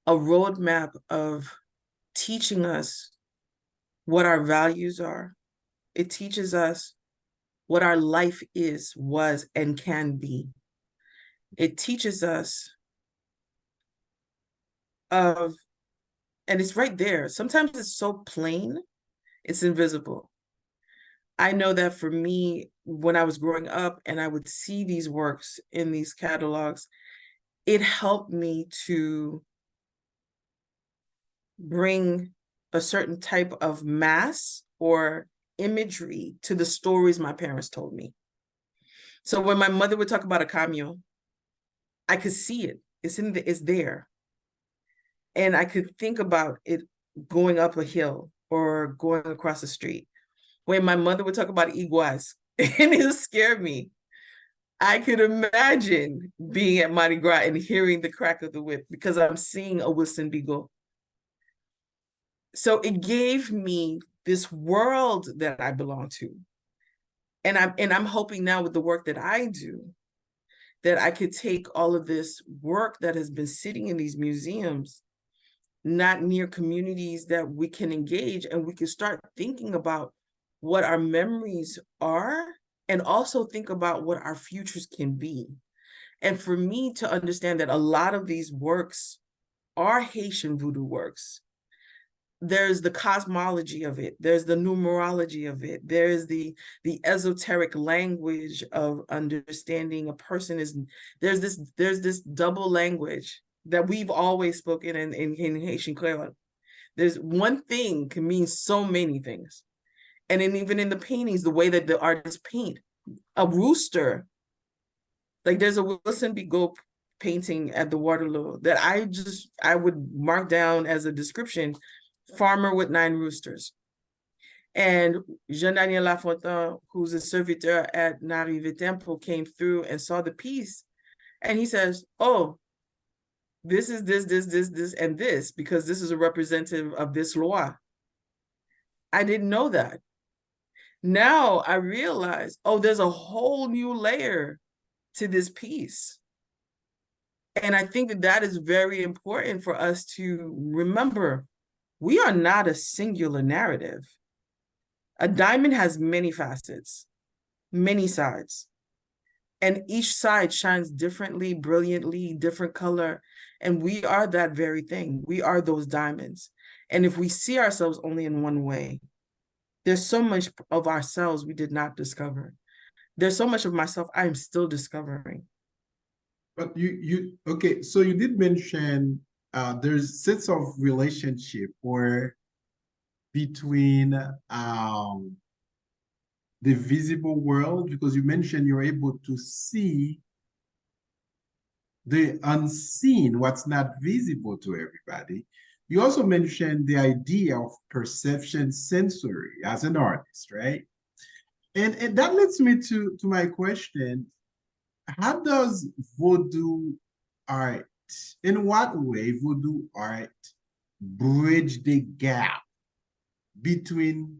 a roadmap of teaching us what our values are. It teaches us what our life is, was, and can be. It teaches us and it's right there. Sometimes it's so plain, it's invisible. I know that for me, when I was growing up and I would see these works in these catalogs, it helped me to bring a certain type of mass or imagery to the stories my parents told me. So when my mother would talk about a camion, I could see it. It's there. And I could think about it going up a hill or going across the street. When my mother would talk about iguas, and it scared me, I could imagine being at Mardi Gras and hearing the crack of the whip because I'm seeing a Wilson Bigot. So it gave me this world that I belong to. And I'm hoping now with the work that I do, that I could take all of this work that has been sitting in these museums, not near communities that we can engage, and we can start thinking about what our memories are, and also think about what our futures can be. And for me to understand that a lot of these works are Haitian voodoo works. There's the cosmology of it, there's the numerology of it, there's the esoteric language of understanding a person is, there's this double language that we've always spoken in Haitian Creole. There's one thing can mean so many things. And then even in the paintings, the way that the artists paint, a rooster, like there's a Wilson Bigot painting at the Vodou Lwa that I would mark down as a description, farmer with 9 roosters. And Jean-Daniel Lafontaine, who's a serviteur at Narive Temple, came through and saw the piece. And he says, oh, this is this, and this, because this is a representative of this loi. I didn't know that. Now I realize, oh, there's a whole new layer to this piece. And I think that that is very important for us to remember. We are not a singular narrative. A diamond has many facets, many sides, and each side shines differently, brilliantly, different color. And we are that very thing. We are those diamonds. And if we see ourselves only in one way, there's so much of ourselves we did not discover. There's so much of myself I am still discovering. But okay, so you did mention there's sense of relationship or between the visible world, because you mentioned you're able to see the unseen, what's not visible to everybody. You also mentioned the idea of perception sensory as an artist, right? And that leads me to my question. How does voodoo art, in what way voodoo art bridge the gap between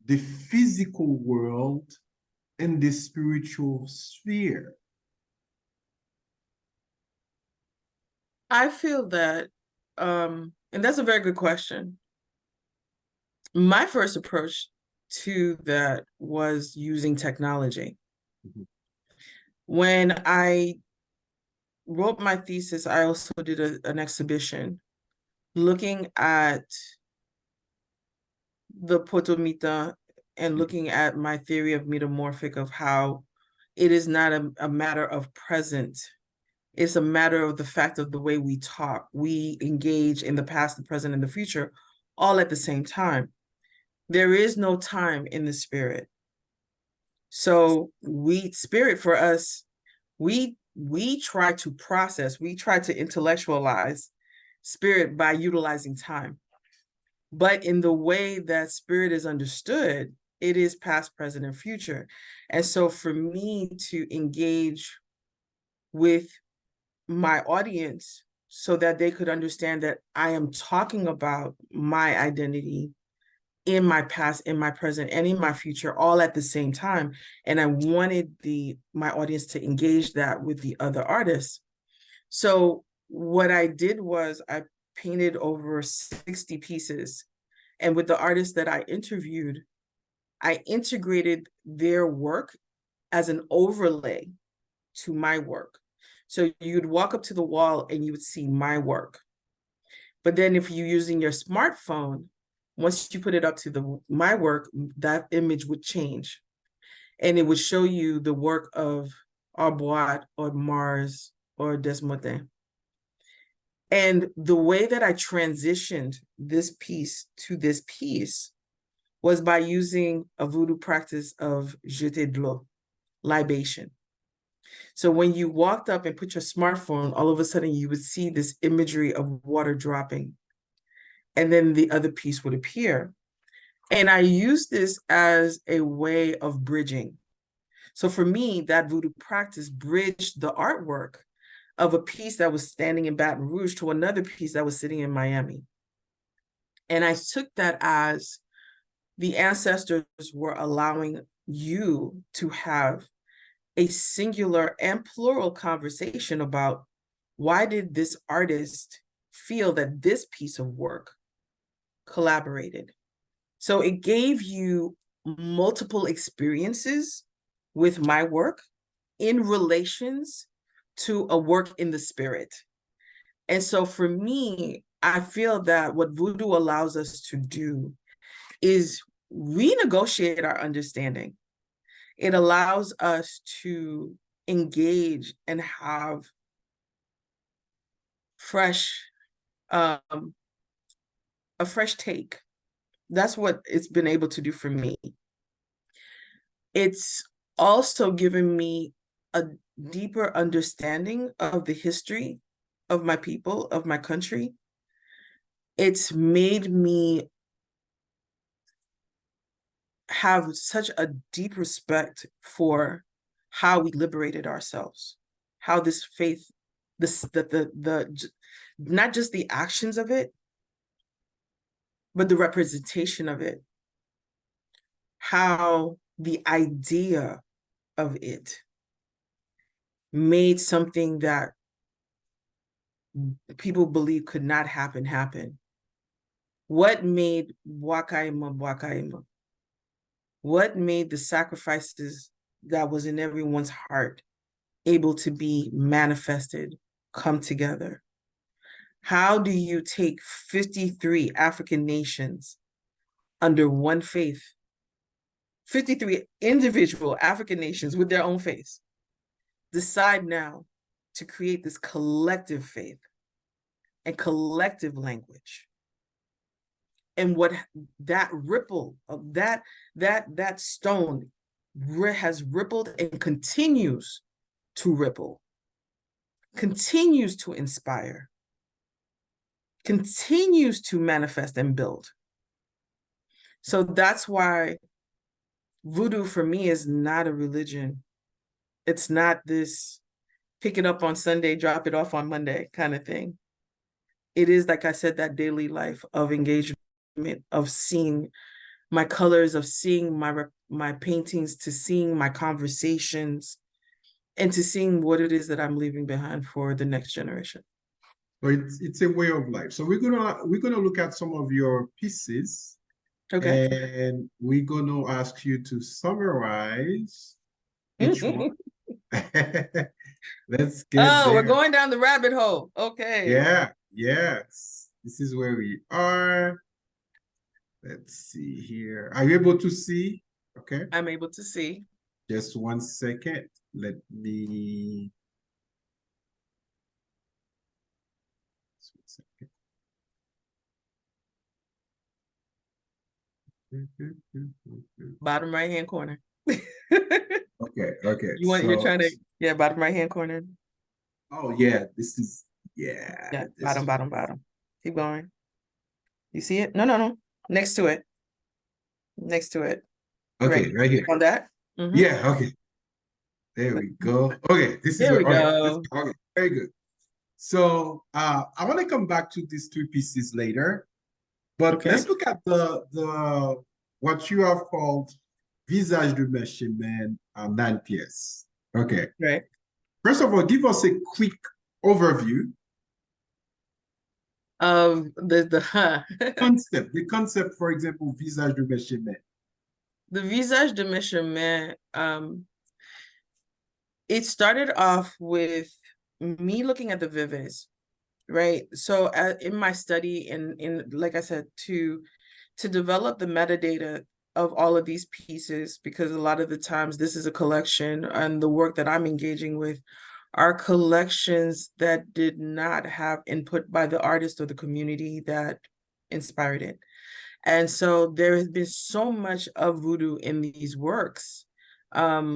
the physical world and the spiritual sphere? I feel that, and that's a very good question. My first approach to that was using technology. Mm-hmm. When I wrote my thesis, I also did an exhibition looking at the Poto Mitan and looking at my theory of metamorphic, of how it is not a matter of present. It's a matter of the fact of the way we talk. We engage in the past, the present, and the future all at the same time. There is no time in the spirit. So spirit for us, we try to process, we try to intellectualize spirit by utilizing time. But in the way that spirit is understood, it is past, present, and future. And so for me to engage with my audience so that they could understand that I am talking about my identity in my past, in my present, and in my future, all at the same time. And I wanted my audience to engage that with the other artists. So what I did was I painted over 60 pieces. And with the artists that I interviewed, I integrated their work as an overlay to my work. So you'd walk up to the wall and you would see my work. But then if you're using your smartphone, once you put it up to my work, that image would change. And it would show you the work of Arbois or Mars or Desmotin. And the way that I transitioned this piece to this piece was by using a voodoo practice of jeté de l'eau, libation. So when you walked up and put your smartphone, all of a sudden you would see this imagery of water dropping. And then the other piece would appear. And I use this as a way of bridging. So for me, that voodoo practice bridged the artwork of a piece that was standing in Baton Rouge to another piece that was sitting in Miami. And I took that as the ancestors were allowing you to have a singular and plural conversation about why did this artist feel that this piece of work collaborated. So it gave you multiple experiences with my work in relations to a work in the spirit. And so for me, I feel that what voodoo allows us to do is renegotiate our understanding. It allows us to engage and have a fresh take. That's what it's been able to do for me. It's also given me a deeper understanding of the history of my people, of my country. It's made me have such a deep respect for how we liberated ourselves, how this faith, the not just the actions of it, but the representation of it, how the idea of it made something that people believe could not happen. What made Wakaima Wakaima? What made the sacrifices that was in everyone's heart able to be manifested, come together? How do you take 53 African nations under one faith, 53 individual African nations with their own faith, decide now to create this collective faith and collective language? And what that ripple of that stone has rippled and continues to ripple, continues to inspire, continues to manifest and build. So that's why voodoo for me is not a religion. It's not this pick it up on Sunday, drop it off on Monday kind of thing. It is, like I said, that daily life of engagement, of seeing my colors, of seeing my paintings, to seeing my conversations, and to seeing what it is that I'm leaving behind for the next generation. So it's a way of life. So we're gonna look at some of your pieces. Okay. And we're gonna ask you to summarize each one. Let's get there. We're going down the rabbit hole. Okay. Yeah, yes. This is where we are. Let's see here. Are you able to see? Okay. I'm able to see. Just 1 second. Let me. Just 1 second. Bottom right hand corner. Okay. You're trying to, yeah, bottom right hand corner. Oh yeah, this is, yeah. Yeah, bottom. Keep going. You see it? No. Next to it. Okay, right here. On that? Mm-hmm. Yeah, okay. There we go. Okay, this is there we go. Okay, very good. So I want to come back to these two pieces later, but let's look at the what you have called Visage de Mes Chemins 9 pièces. Okay. Right. First of all, give us a quick overview of the concept, for example, Visage de Mes Chemins. The Visage de Mes Chemins, it started off with me looking at the vivids, right? So in my study, in like I said, to develop the metadata of all of these pieces, because a lot of the times this is a collection, and the work that I'm engaging with are collections that did not have input by the artist or the community that inspired it. And so there has been so much of voodoo in these works. But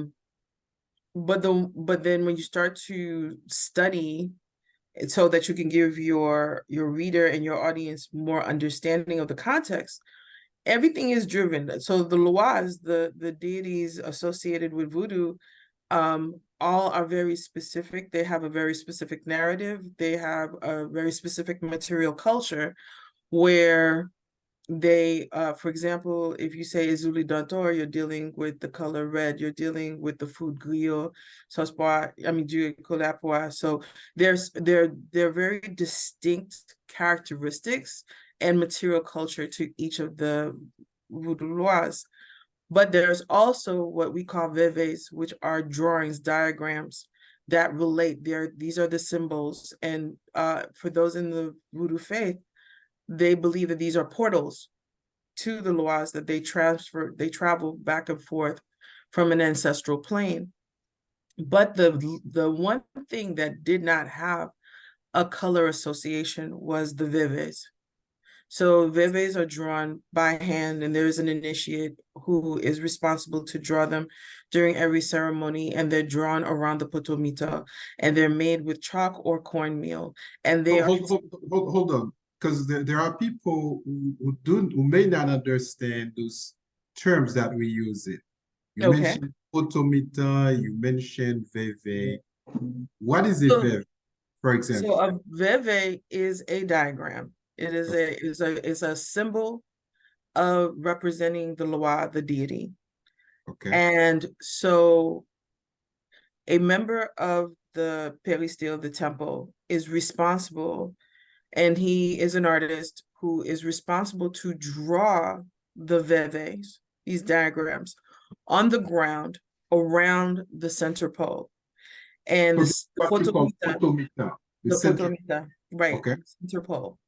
then when you start to study so that you can give your reader and your audience more understanding of the context, everything is driven. So the Lwas, the deities associated with voodoo, all are very specific. They have a very specific narrative. They have a very specific material culture where they, for example, if you say Ezuli Dantor, you're dealing with the color red, you're dealing with the food griot, so they're very distinct characteristics and material culture to each of the Vodou Lwas. But there's also what we call vevés, which are drawings, diagrams that relate. These are the symbols. And for those in the Voodoo faith, they believe that these are portals to the Lwas, that they travel back and forth from an ancestral plane. But the one thing that did not have a color association was the vevés. So vevés are drawn by hand, and there's an initiate who is responsible to draw them during every ceremony, and they're drawn around the potomita, and they're made with chalk or cornmeal, and they are Hold on, because there are people who may not understand those terms that we use it. You okay. mentioned potomita, you mentioned veve. What is a So, veve, for example? so a veve is a diagram. It is a symbol of representing the Lwa, the deity. Okay. And so a member of the peristyle, the temple, is responsible, and he is an artist who is responsible to draw the veves, these diagrams, on the ground around the center pole. And So what you call potomita, the potomita, right, okay. center pole.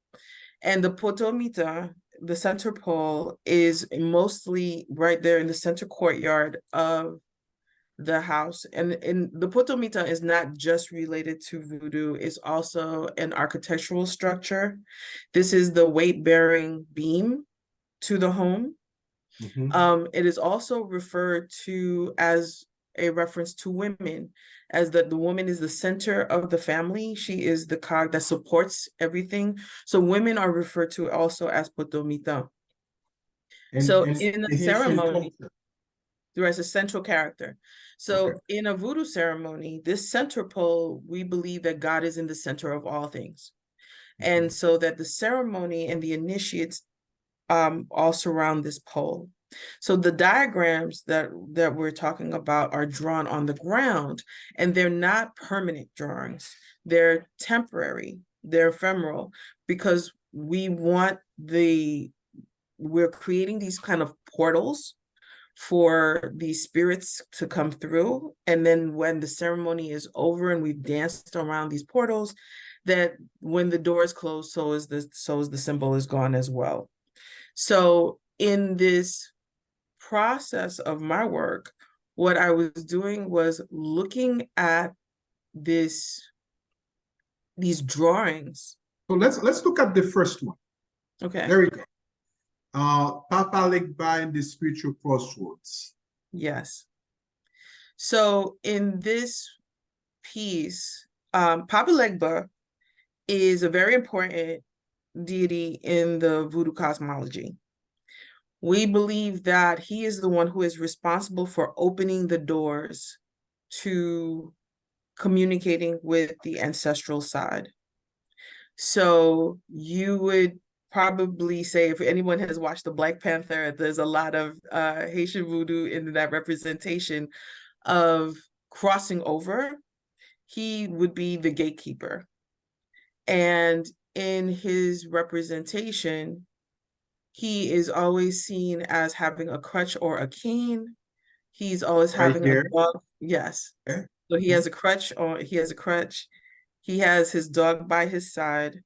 And the potomita, the center pole, is mostly right there in the center courtyard of the house. And the potomita is not just related to voodoo, it's also an architectural structure. This is the weight-bearing beam to the home. It is also referred to as a reference to women, as the woman is the center of the family. She is the cog that supports everything. So women are referred to also as potomita. So in the ceremony, there is a central character. So in a voodoo ceremony, this center pole, we believe that God is in the center of all things. And so that the ceremony and the initiates all surround this pole. So the diagrams that we're talking about are drawn on the ground, and they're not permanent drawings. They're temporary, they're ephemeral, because we're creating these kind of portals for these spirits to come through. And then when the ceremony is over and we've danced around these portals, that when the doors close, so is the symbol is gone as well. So in this process of my work, what I was doing was looking at these drawings. So let's look at the first one. Okay. There we go. Papa Legba in the spiritual crossroads. Yes. So in this piece, Papa Legba is a very important deity in the voodoo cosmology. We believe that he is the one who is responsible for opening the doors to communicating with the ancestral side. So you would probably say, if anyone has watched the Black Panther, there's a lot of Haitian voodoo in that representation of crossing over. He would be the gatekeeper. And in his representation, he is always seen as having a crutch or a cane. He's always having a dog. Yes. Okay. So he has a crutch, He has his dog by his side.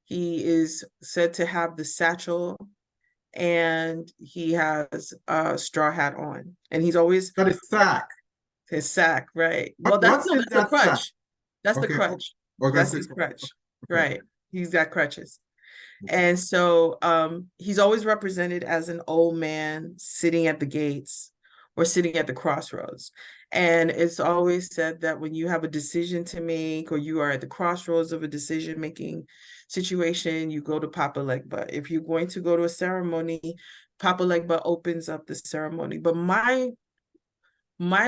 He is said to have the satchel, and he has a straw hat on. And he's always got his sack. His sack, right. Well, that's the crutch. Sack? That's the crutch. That's his crutch. Right. He's got crutches. And so he's always represented as an old man sitting at the gates or sitting at the crossroads. And it's always said that when you have a decision to make, or you are at the crossroads of a decision-making situation, you go to Papa Legba. If you're going to go to a ceremony, Papa Legba opens up the ceremony. But my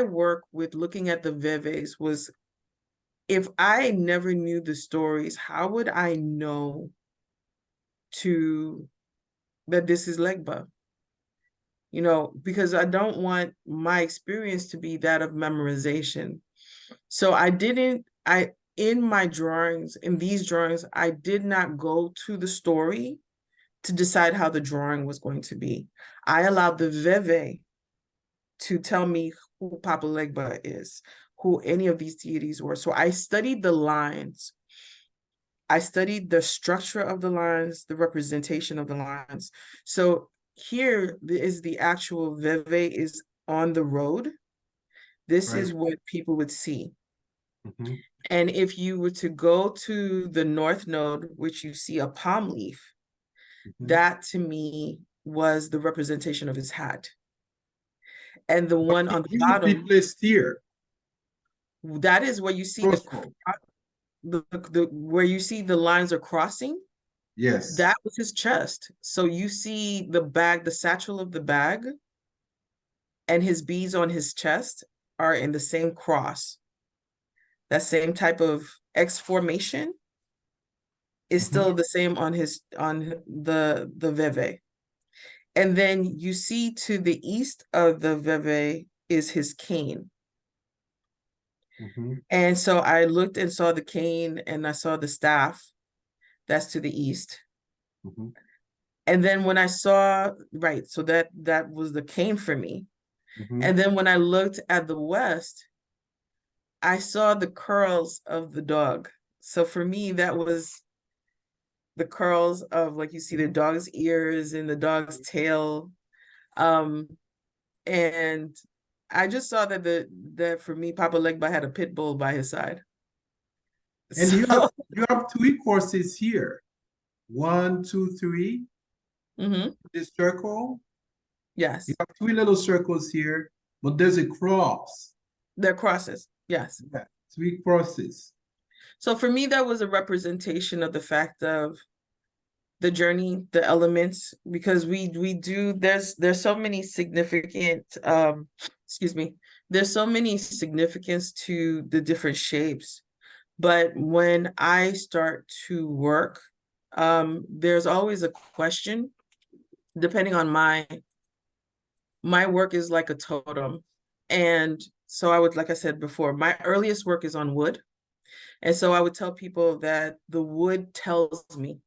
work with looking at the veves was, if I never knew the stories, how would I know that this is Legba? You know, because I don't want my experience to be that of memorization. So in my drawings, in these drawings, I did not go to the story to decide how the drawing was going to be. I allowed the veve to tell me who Papa Legba is, who any of these deities were. So I studied the lines. I studied the structure of the lines, the representation of the lines. So here is the actual Veve is on the road. This Right. is what people would see. Mm-hmm. And if you were to go to the north node, which you see a palm leaf, Mm-hmm. that to me was the representation of his hat. And the one on the He would be bottom, placed here. that is where you see the where you see the lines are crossing. Yes. That was his chest. So you see the bag, the satchel of the bag, and his beads on his chest are in the same cross. That same type of X formation is still the same on the Veve. And then you see to the east of the Veve is his cane. Mm-hmm. And so I looked and saw the cane and I saw the staff. That's to the east. Mm-hmm. And then when I saw, right, so that was the cane for me. Mm-hmm. And then when I looked at the west, I saw the curls of the dog. So for me, that was the curls of, like, you see the dog's ears and the dog's tail. And I just saw that for me, Papa Legba had a pit bull by his side. And So, you have three crosses here. 1, 2, 3. This circle. yes, You have three little circles here, but there's a cross. they're crosses. Yes. Yeah, three crosses. So for me, that was a representation of the fact of the journey, the elements, because we do, there's so many significant, excuse me, there's so many significance to the different shapes. But when I start to work, there's always a question, depending on my work is like a totem. And so I would, like I said before, my earliest work is on wood. And so I would tell people that the wood tells me,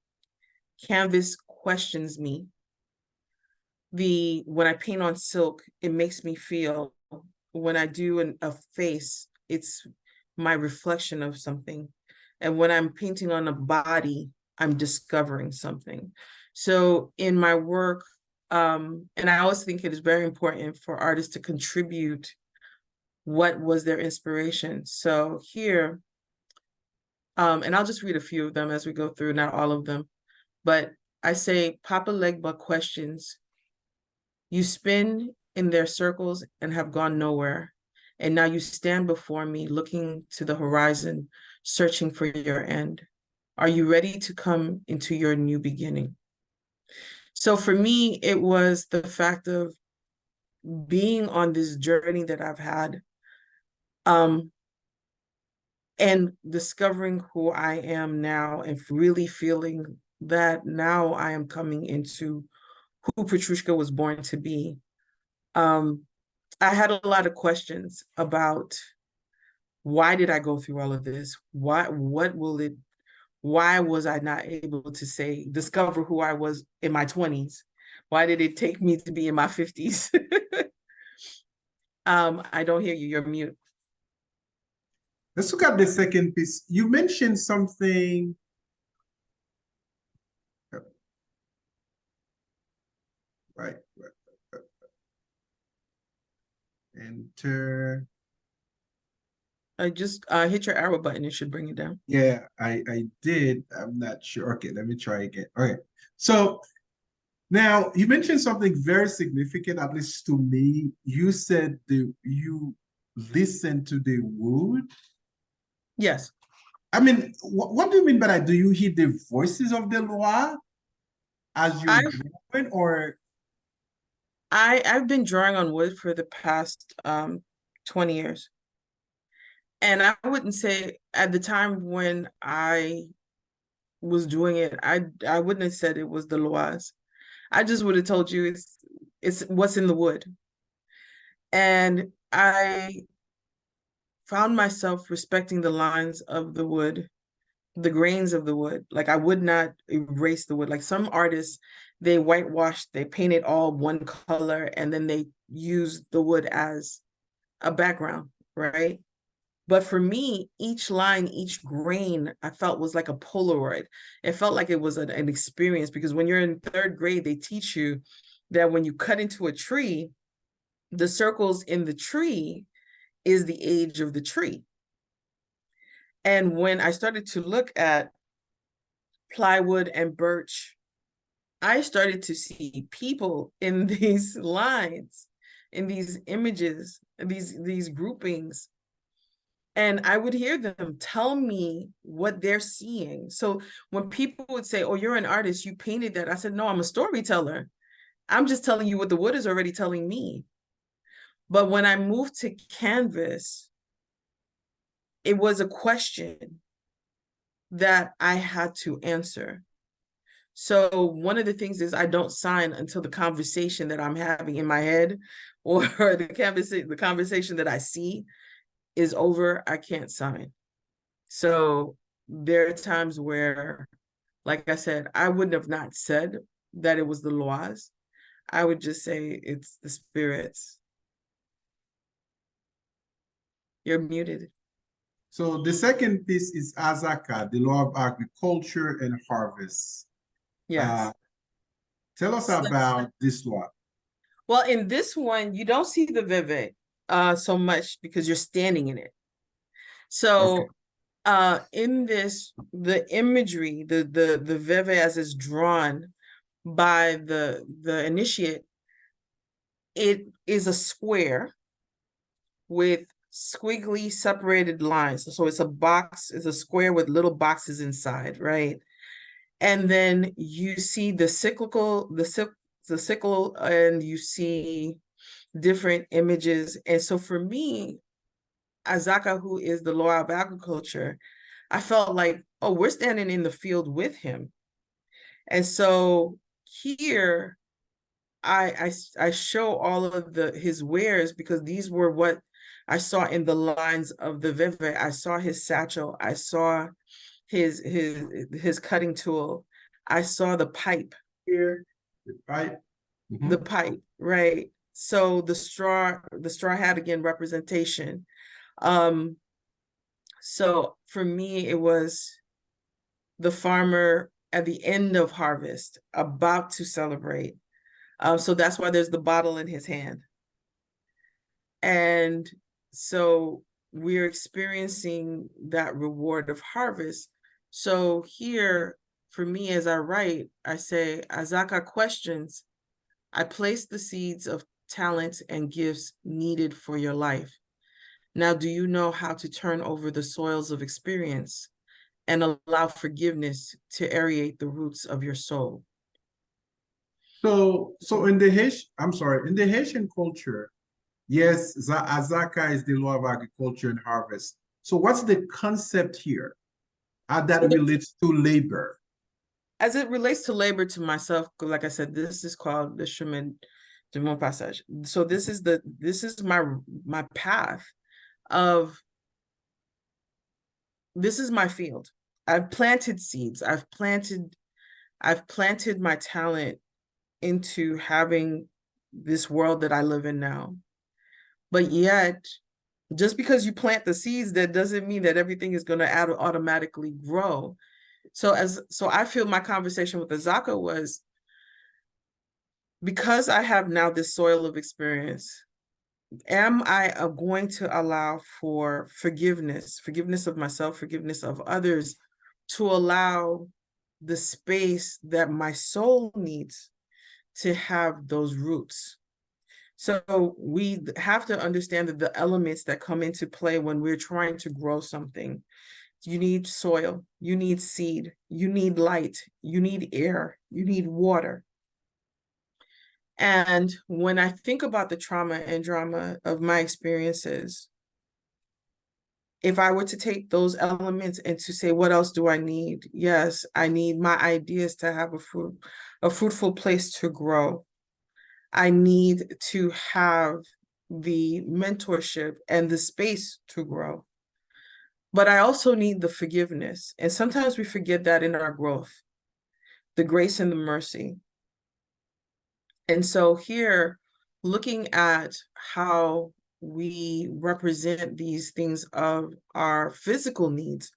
canvas questions me. When I paint on silk, it makes me feel. When I do a face, it's my reflection of something. And when I'm painting on a body, I'm discovering something. So in my work, and I always think it is very important for artists to contribute what was their inspiration. So here, and I'll just read a few of them as we go through, not all of them, but I say, Papa Legba questions. You spin in their circles and have gone nowhere. And now you stand before me, looking to the horizon, searching for your end. Are you ready to come into your new beginning? So for me, it was the fact of being on this journey that I've had, and discovering who I am now and really feeling that now I am coming into who Petrouchka was born to be. I had a lot of questions about, why did I go through all of this? Why was I not able to discover who I was in my 20s? Why did it take me to be in my 50s? I don't hear you, you're mute. Let's look at the second piece. You mentioned something. Right. Enter. I just hit your arrow button, it should bring it down. Yeah, I did. I'm not sure. Okay, let me try again. Okay. So now you mentioned something very significant, at least to me. You said you listen to the wood. Yes. I mean, what do you mean by that? Do you hear the voices of the Lwa as you're drawing, or? I've been drawing on wood for the past 20 years. And I wouldn't say at the time when I was doing it, I wouldn't have said it was the Lwas. I just would have told you it's what's in the wood. And I found myself respecting the lines of the wood, the grains of the wood. Like, I would not erase the wood. Like, some artists, they whitewashed, they painted all one color, and then they used the wood as a background, right? But for me, each line, each grain, I felt was like a Polaroid. It felt like it was an experience, because when you're in third grade, they teach you that when you cut into a tree, the circles in the tree is the age of the tree. And when I started to look at plywood and birch, I started to see people in these lines, in these images, these groupings. And I would hear them tell me what they're seeing. So when people would say, oh, you're an artist, you painted that. I said, no, I'm a storyteller. I'm just telling you what the wood is already telling me. But when I moved to canvas, it was a question that I had to answer. So one of the things is I don't sign until the conversation that I'm having in my head, or the conversation that I see is over. I can't sign. So there are times where, like I said, I wouldn't have not said that it was the Lwas. I would just say it's the spirits. You're muted. So the second piece is Azaka, the law of agriculture and harvest. Yes. Tell us about this law. Well, in this one, you don't see the veve so much because you're standing in it. So in this, the imagery, the veve as is drawn by the initiate, it is a square with squiggly separated lines. So it's a box, it's a square with little boxes inside, right? And then you see the sickle, and you see different images. And so for me, Azaka, who is the law of agriculture, I felt like, oh, we're standing in the field with him. And so here I show all of his wares, because these were what I saw in the lines of the veve. I saw his satchel, I saw his cutting tool, I saw the pipe. Here, the pipe. Mm-hmm. The pipe, right? So the straw had, again, representation. So for me, it was the farmer at the end of harvest, about to celebrate. So that's why there's the bottle in his hand. And so we're experiencing that reward of harvest. So here, for me, as I write, I say, Azaka questions, I place the seeds of talent and gifts needed for your life. Now, do you know how to turn over the soils of experience and allow forgiveness to aerate the roots of your soul? So in the Haitian culture, yes, Azaka is the law of agriculture and harvest. So what's the concept here? How that relates to labor? As it relates to labor, to myself, like I said, this is called the chemin de mon passage. So this is my path of, this is my field. I've planted seeds. I've planted my talent into having this world that I live in now. But yet, just because you plant the seeds, that doesn't mean that everything is going to automatically grow. So I feel my conversation with Azaka was, because I have now this soil of experience, am I going to allow for forgiveness of myself, forgiveness of others, to allow the space that my soul needs to have those roots? So we have to understand that the elements that come into play when we're trying to grow something, you need soil, you need seed, you need light, you need air, you need water. And when I think about the trauma and drama of my experiences, if I were to take those elements and to say, what else do I need? Yes, I need my ideas to have a fruitful place to grow. I need to have the mentorship and the space to grow. But I also need the forgiveness. And sometimes we forget that in our growth, the grace and the mercy. And so here, looking at how we represent these things of our physical needs,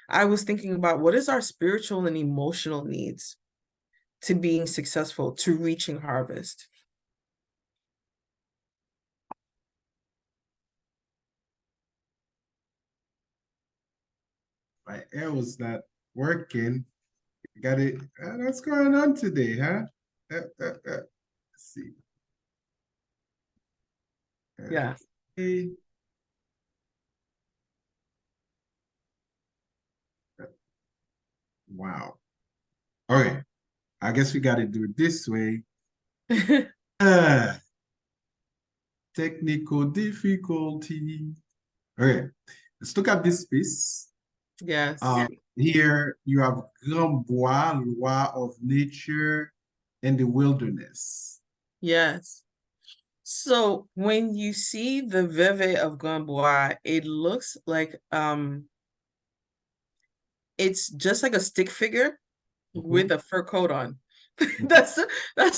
I was thinking about what is our spiritual and emotional needs to being successful, to reaching harvest. My air was not working. Got it. What's going on today, huh? Let's see. Yeah. Okay. Wow. Okay. I guess we got to do it this way. Uh, technical difficulty. Okay. Let's look at this piece. Yes. Here you have Grand Bois, law of nature and the wilderness. Yes. So when you see the Veve of Gamboa, it looks like it's just like a stick figure with Mhm, a fur coat on. mhm, That's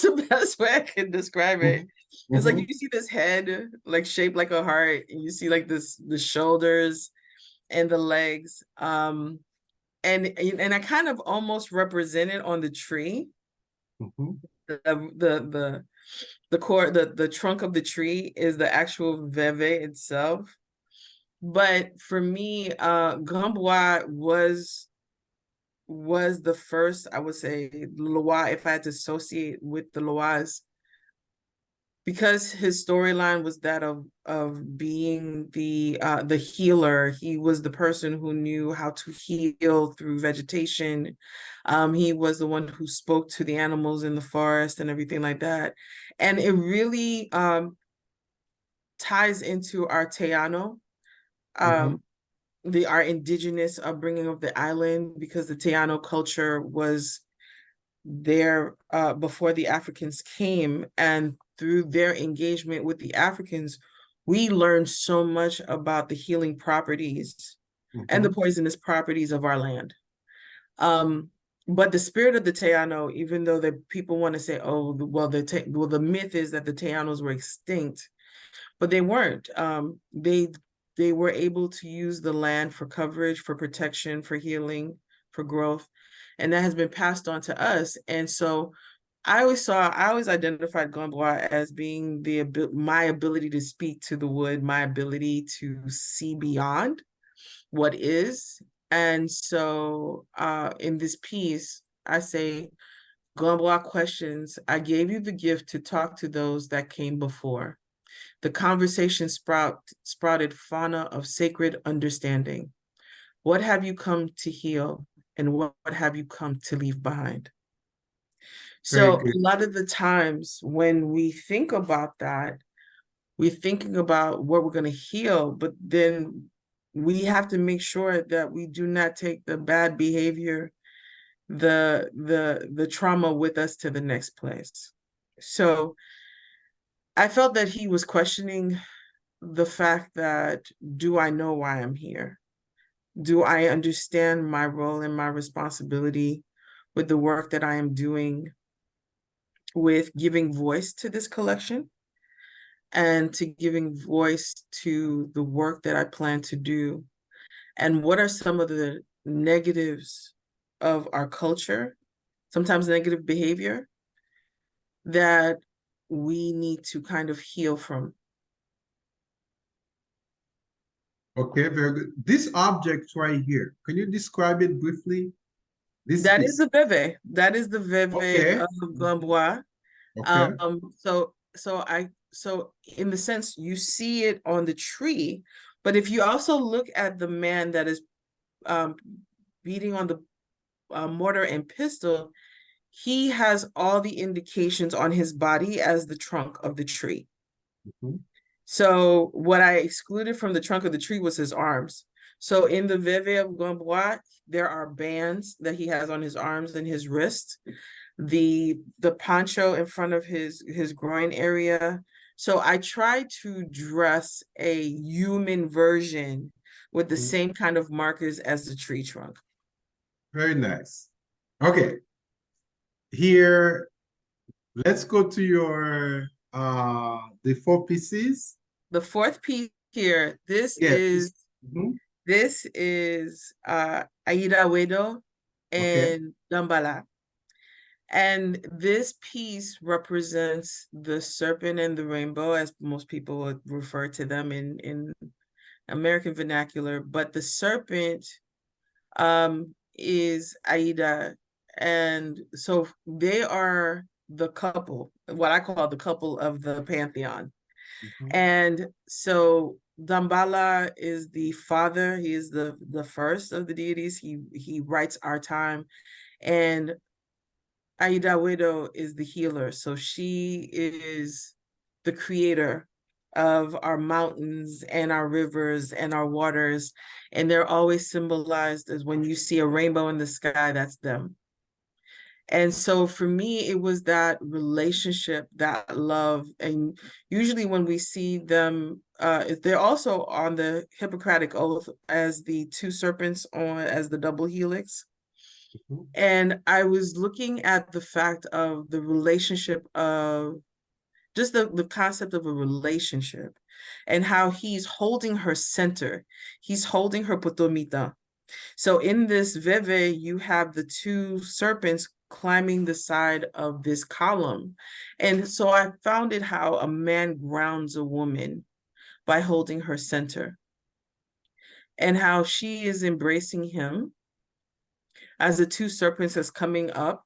the best way I can describe it. mhm, It's like you mhm, see this head like shaped like a heart, and you see like the shoulders and the legs. And I kind of almost represent it on the tree. mhm. The core, the trunk of the tree is the actual Veve itself. But for me, Gamboa was the first, I would say, Lwa, if I had to associate with the Lwas, because his storyline was that of being the healer. He was the person who knew how to heal through vegetation. He was the one who spoke to the animals in the forest and everything like that. And it really ties into our Teano, Mhm. um, our indigenous upbringing of the island, because the Teano culture was there before the Africans came, and through their engagement with the Africans, we learned so much about the healing properties and the Mhm. poisonous properties of our land. Um, but the spirit of the Teano, even though the people want to say, oh, well, the myth is that the Teanos were extinct, but they weren't. They were able to use the land for coverage, for protection, for healing, for growth, and that has been passed on to us. And so I always identified Gombois as being my ability to speak to the wood, my ability to see beyond what is. And so in this piece, I say, Gombois questions, I gave you the gift to talk to those that came before. The conversation sprouted fauna of sacred understanding. What have you come to heal, and what have you come to leave behind? Very So a good. lot of the times when we think about that, we're thinking about what we're going to heal, but then we have to make sure that we do not take the bad behavior, the trauma with us to the next place. So I felt that he was questioning the fact that, do I know why I'm here? Do I understand my role and my responsibility with the work that I am doing with giving voice to this collection and to giving voice to the work that I plan to do? And what are some of the negatives of our culture, sometimes negative behavior, that we need to kind of heal from? Okay, very good. This object right here, can you describe it briefly? This That is piece. the Veve. That is the Veve Okay. of Mhm. Gamboa. Okay. So in the sense you see it on the tree, but if you also look at the man that is um, beating on the mortar and pestle, he has all the indications on his body as the trunk of the tree. Mhm. So what I excluded from the trunk of the tree was his arms. So in the Veve of Gamboa, there are bands that he has on his arms and his wrists, the poncho in front of his groin area. So I try to dress a human version with the Mhm. same kind of markers as the tree trunk. Very nice. Okay. Here Let's go to your the four pieces. The fourth piece here, Yeah. Mhm. this is Aida Wedo Okay. and Dambala. And this piece represents the serpent and the rainbow, as most people would refer to them in American vernacular. But the serpent is Aida. And so they are the couple, what I call the couple of the pantheon. Mhm. And so Dambala is the father. He is the first of the deities. He writes our time. And Aida Widow is the healer. So she is the creator of our mountains and our rivers and our waters. And they're always symbolized as when you see a rainbow in the sky, that's them. And so for me, it was that relationship, that love. And usually when we see them, they're also on the Hippocratic Oath as the two serpents on as the double helix. Mhm. And I was looking at the fact of the relationship of just the concept of a relationship and how he's holding her center. He's holding her potomita. So in this veve, you have the two serpents climbing the side of this column. And so I found it how a man grounds a woman by holding her center and how she is embracing him as the two serpents is coming up.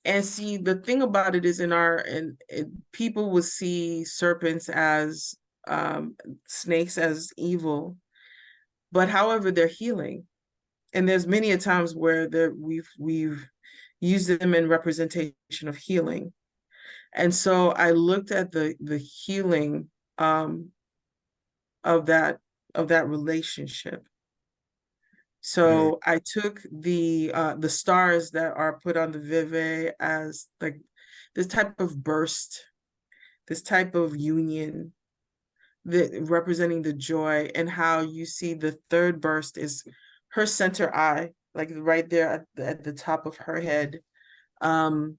And see, the thing about it is people will see serpents as snakes as evil, but however, they're healing. And there's many a times where we've used them in representation of healing. And so I looked at the healing um, of that relationship. Very, So I took the stars that are put on the vive as like this type of burst, this type of union, representing the joy, and how you see the third burst is her center eye, like right there at the top of her head, um,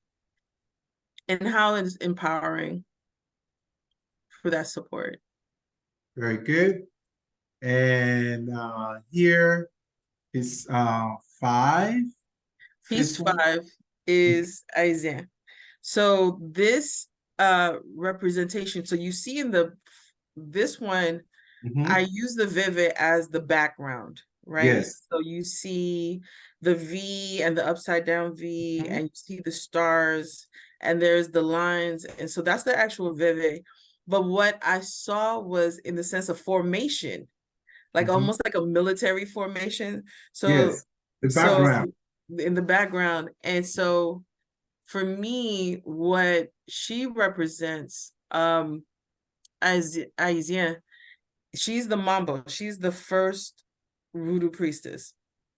and how it is empowering for that support. very good. And here is five. Piece First one. 5 Mhm. is Aizen. So this representation, so you see in this one, I Mhm. use the vivid as the background, right? Yes. So you see the V and the upside down V, Mhm. and you see the stars, and there's the lines. And so that's the actual vivid. But what I saw was in the sense of formation, like Mhm. almost like a military formation. So, Yes. The so background. in the background. And so for me, what she represents, as Aisien, she's the Mambo. She's the first voodoo priestess.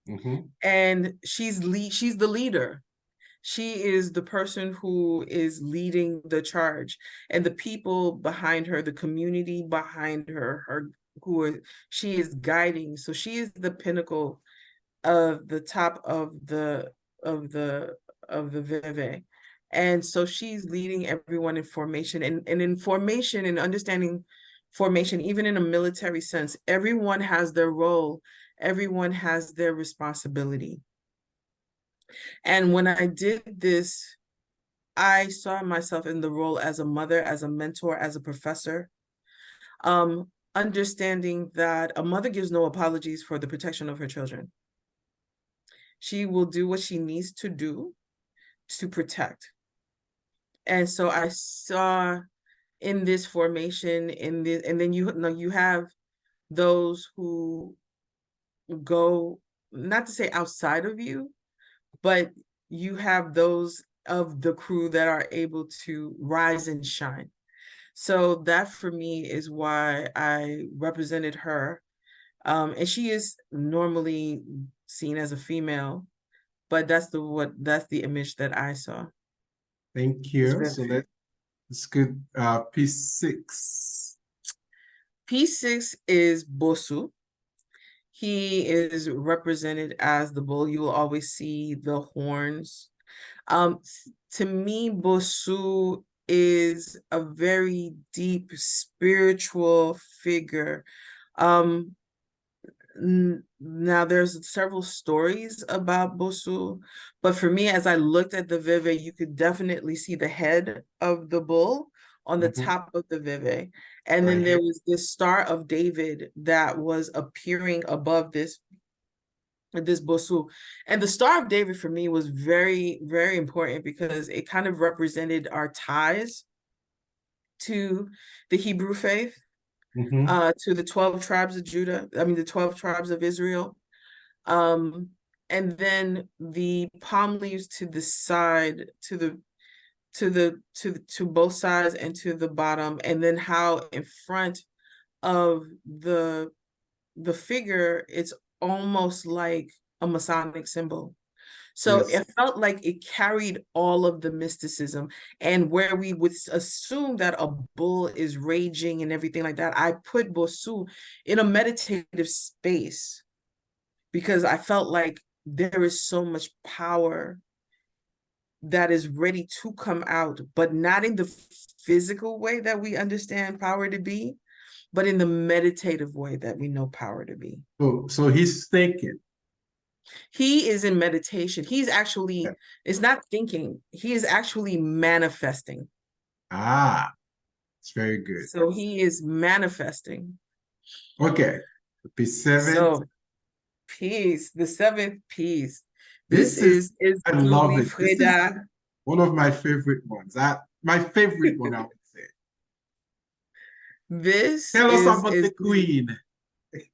Mhm. And she's the leader. She is the person who is leading the charge, and the people behind her, the community behind her, who are she is guiding. So she is the pinnacle of the top of the of the Veve. And so she's leading everyone in formation, and in formation and understanding formation, even in a military sense, everyone has their role, everyone has their responsibility. And when I did this, I saw myself in the role as a mother, as a mentor, as a professor, understanding that a mother gives no apologies for the protection of her children. She will do what she needs to do to protect. And so I saw in this formation, and then you have those who go, not to say outside of you, but you have those of the crew that are able to rise and shine. So that for me is why I represented her. And she is normally seen as a female, but that's the image that I saw. Thank It's you. very So let's get piece six. P6 is Bosu. He is represented as the bull. You will always see the horns. To me, Bosu is a very deep spiritual figure. Um, Now there's several stories about Bosu, but for me, as I looked at the Veve, you could definitely see the head of the bull on the Mhm. top of the Veve. And then Right there here. was this Star of David that was appearing above this Bosu. And the Star of David for me was very, very important because it kind of represented our ties to the Hebrew faith, Mhm. to the 12 tribes of Judah, I mean, the 12 tribes of Israel. And then the palm leaves to the side, to both sides and to the bottom, and then how in front of the figure, it's almost like a Masonic symbol. So Yes. it felt like it carried all of the mysticism. And where we would assume that a bull is raging and everything like that, I put Bosu in a meditative space because I felt like there is so much power that is ready to come out, but not in the physical way that we understand power to be, but in the meditative way that we know power to be. So he's thinking. He is in meditation. He's Yeah. actually, it's not thinking, he is actually manifesting. Ah, it's very good. So he is manifesting. Okay. The seventh. So peace, the seventh piece. This This is, is I love Julie it. This is Freda. one of my favorite ones. My favorite one, I would say. This Tell us is about the queen.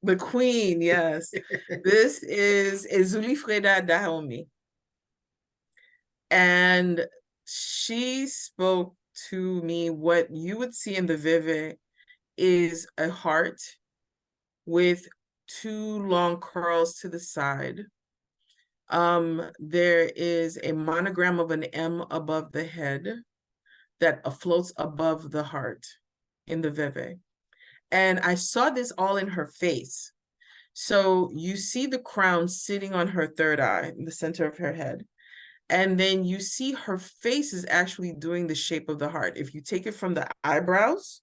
the queen, yes. This is Julie Freda Dahomey. And she spoke to me what you would see in the Veve is a heart with two long curls to the side. There is a monogram of an M above the head that floats above the heart in the Veve. And I saw this all in her face. So you see the crown sitting on her third eye, in the center of her head. And then you see her face is actually doing the shape of the heart. If you take it from the eyebrows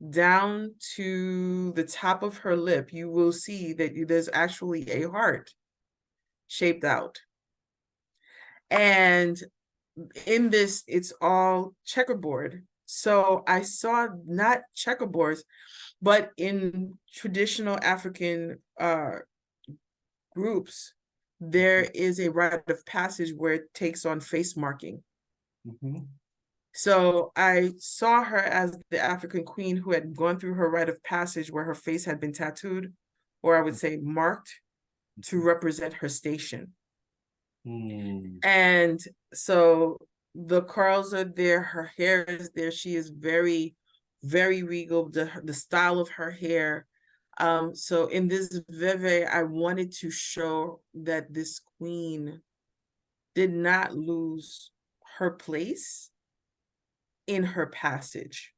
down to the top of her lip, you will see that there's actually a heart shaped out. And in this, it's all checkerboard. So I saw not checkerboards, but in traditional African groups, there is a rite of passage where it takes on face marking. Mhm. So I saw her as the African queen who had gone through her rite of passage where her face had been tattooed, or I would say marked, to represent her station. Mm. And so the curls are there, her hair is there. She is very, very regal, the style of her hair. So in this Veve, I wanted to show that this queen did not lose her place in her passage.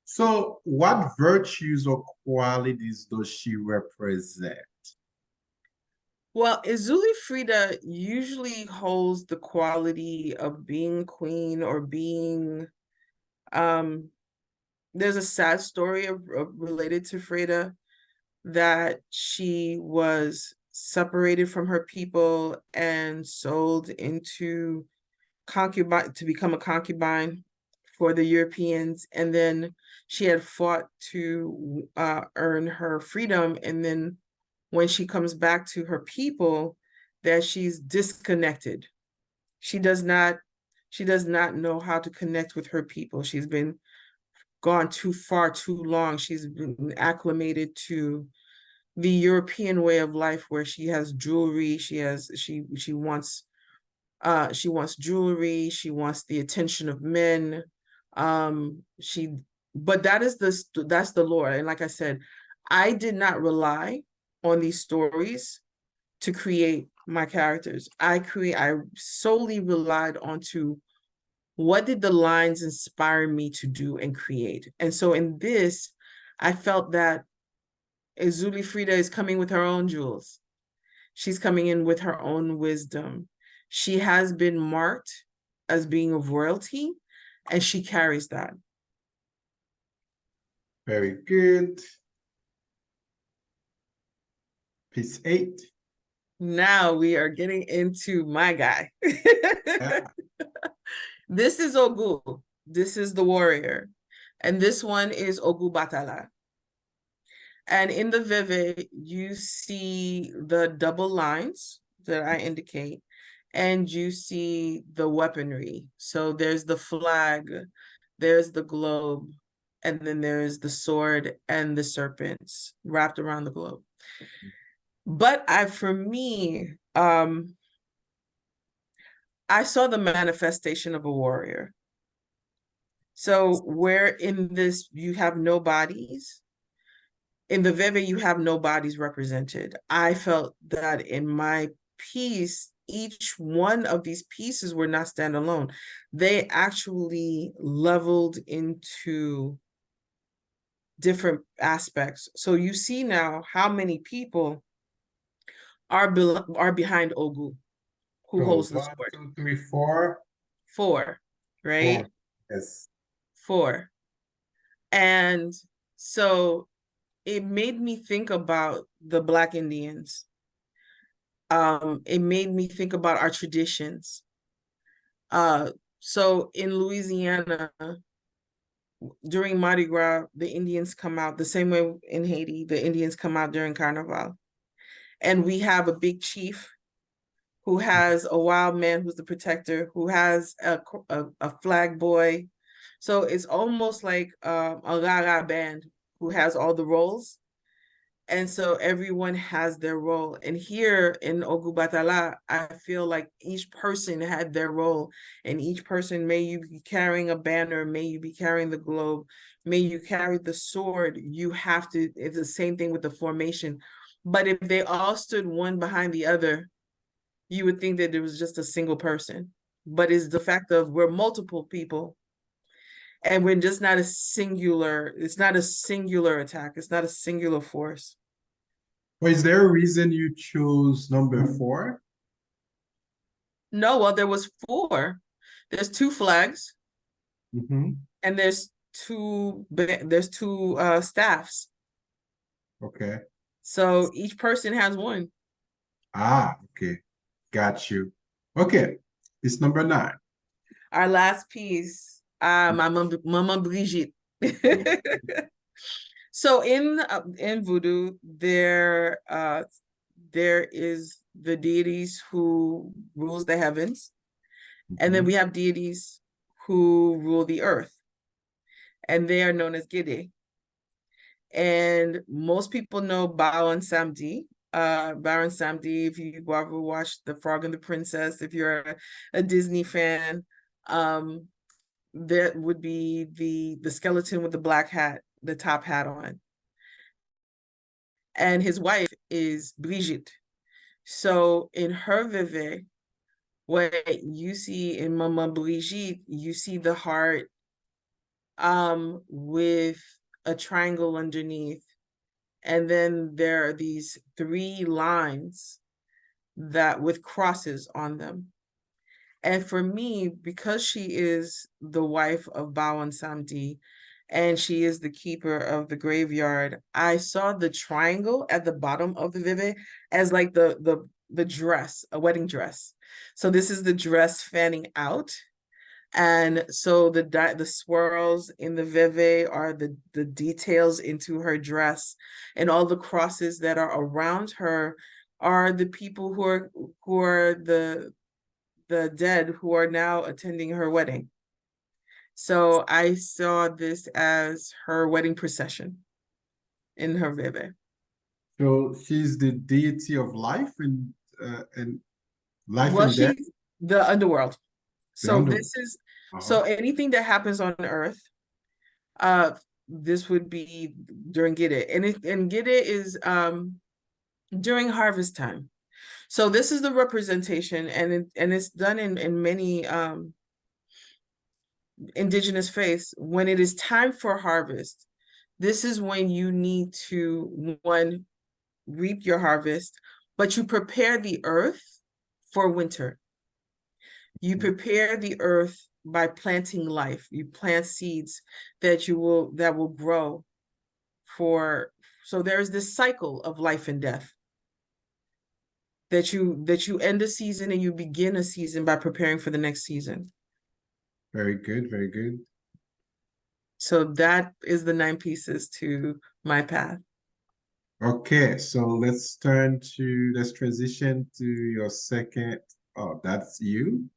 So, what virtues or qualities does she represent? Well, Izuli Frida usually holds the quality of being queen or being there's a sad story related to Frida that she was separated from her people and sold into concubine to become a concubine for the Europeans, and then she had fought to earn her freedom, and then when she comes back to her people, that she's disconnected. She does not know how to connect with her people. She's been gone too far too long. She's been acclimated to the European way of life where she has jewelry, she wants jewelry, she wants the attention of men. She but that's the Lord. And like I said, I did not rely on these stories to create my characters. I solely relied onto what did the lines inspire me to do and create. And so in this, I felt that Izuli Frida is coming with her own jewels. She's coming in with her own wisdom. She has been marked as being of royalty, and she carries that. Very good. Piece 8. Now we are getting into my guy. This is Ogu. This is the warrior. And this one is Ogu Batala. And in the Veve, you see the double lines that I indicate, and you see the weaponry. So there's the flag, there's the globe, and then there's the sword and the serpents wrapped around the globe. But for me, I saw the manifestation of a warrior. So where in this you have no bodies, in the Veve you have no bodies represented. I felt that in my piece, each one of these pieces were not standalone. They actually leveled into different aspects. So you see now how many people are behind Ogu, who So holds the 1, sword. 2, 3, 4. 4, right? 4. Yes. 4. And so it made me think about the Black Indians. It made me think about our traditions. So in Louisiana, during Mardi Gras, the Indians come out the same way in Haiti, the Indians come out during Carnival. And we have a big chief who has a wild man who's the protector, who has a flag boy. So it's almost like a Gaga band who has all the roles. And so everyone has their role. And here in Ogu Batala, I feel like each person had their role. And each person, may you be carrying a banner, may you be carrying the globe, may you carry the sword. You have to, it's the same thing with the formation. But if they all stood one behind the other, you would think that it was just a single person. But it's the fact of we're multiple people. And we're just not a singular, it's not a singular attack. It's not a singular force. Well, is there a reason you chose number 4? No, well, there was 4. There's 2 flags, and there's two staffs. Okay. So each person has one. Ah, okay. Got you. Okay. It's number 9. Our last piece, Mama Brigitte. So in Voodoo, there is the deities who rules the heavens, and then we have deities who rule the earth, and they are known as Gide. And most people know Bao and Samedi. Bao and Samedi, if you ever watched The Frog and the Princess, if you're a Disney fan, that would be the skeleton with the black hat, the top hat on. And his wife is Brigitte. So in her Veve, what you see in Mama Brigitte, you see the heart with a triangle underneath. And then there are these 3 lines that with crosses on them. And for me, because she is the wife of Bao and Samdi, and she is the keeper of the graveyard, I saw the triangle at the bottom of the Vive as like the dress, a wedding dress. So this is the dress fanning out. And so the swirls in the Veve are the details into her dress, and all the crosses that are around her are the people who are the dead who are now attending her wedding. So I saw this as her wedding procession in her Veve. So she's the deity of life and life Well, and death. she's the underworld. So underworld. this is so anything that happens on Earth, this would be during Gide. And Gide is during harvest time. So this is the representation, and it's done in many indigenous faiths. When it is time for harvest, this is when you need to, one, reap your harvest, but you prepare the earth for winter. You prepare the earth by planting life. You plant seeds that will grow so there's this cycle of life and death that you end a season and you begin a season by preparing for the next season. Very good, very good. So that is the 9 pieces to my path. Okay, so let's transition to your second. Oh, that's you.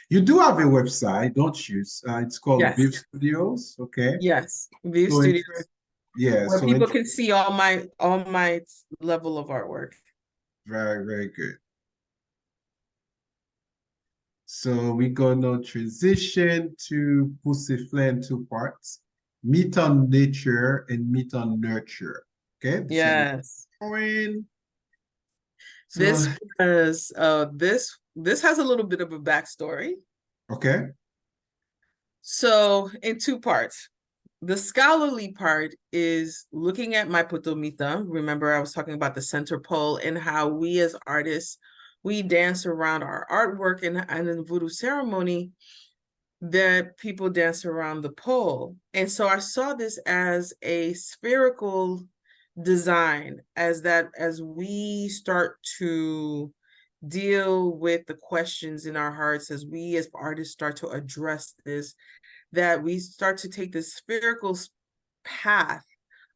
You do have a website, don't you? It's called Yes. Viv Studios. Okay. Yes. Viv So Studios, yeah, where so people can see all my level of artwork. very, very good. So we're gonna transition to Pouse Fle I in 2 parts. Mitan nature and Mitan nurture. Okay, this is Yes. going. So This this has a little bit of a backstory. okay. So in 2 parts. The scholarly part is looking at my Mitan. Remember, I was talking about the center pole and how we as artists, we dance around our artwork, and in the voodoo ceremony, that people dance around the pole. And so I saw this as a spherical design, as we start to deal with the questions in our hearts, as we as artists start to address this, that we start to take this spherical path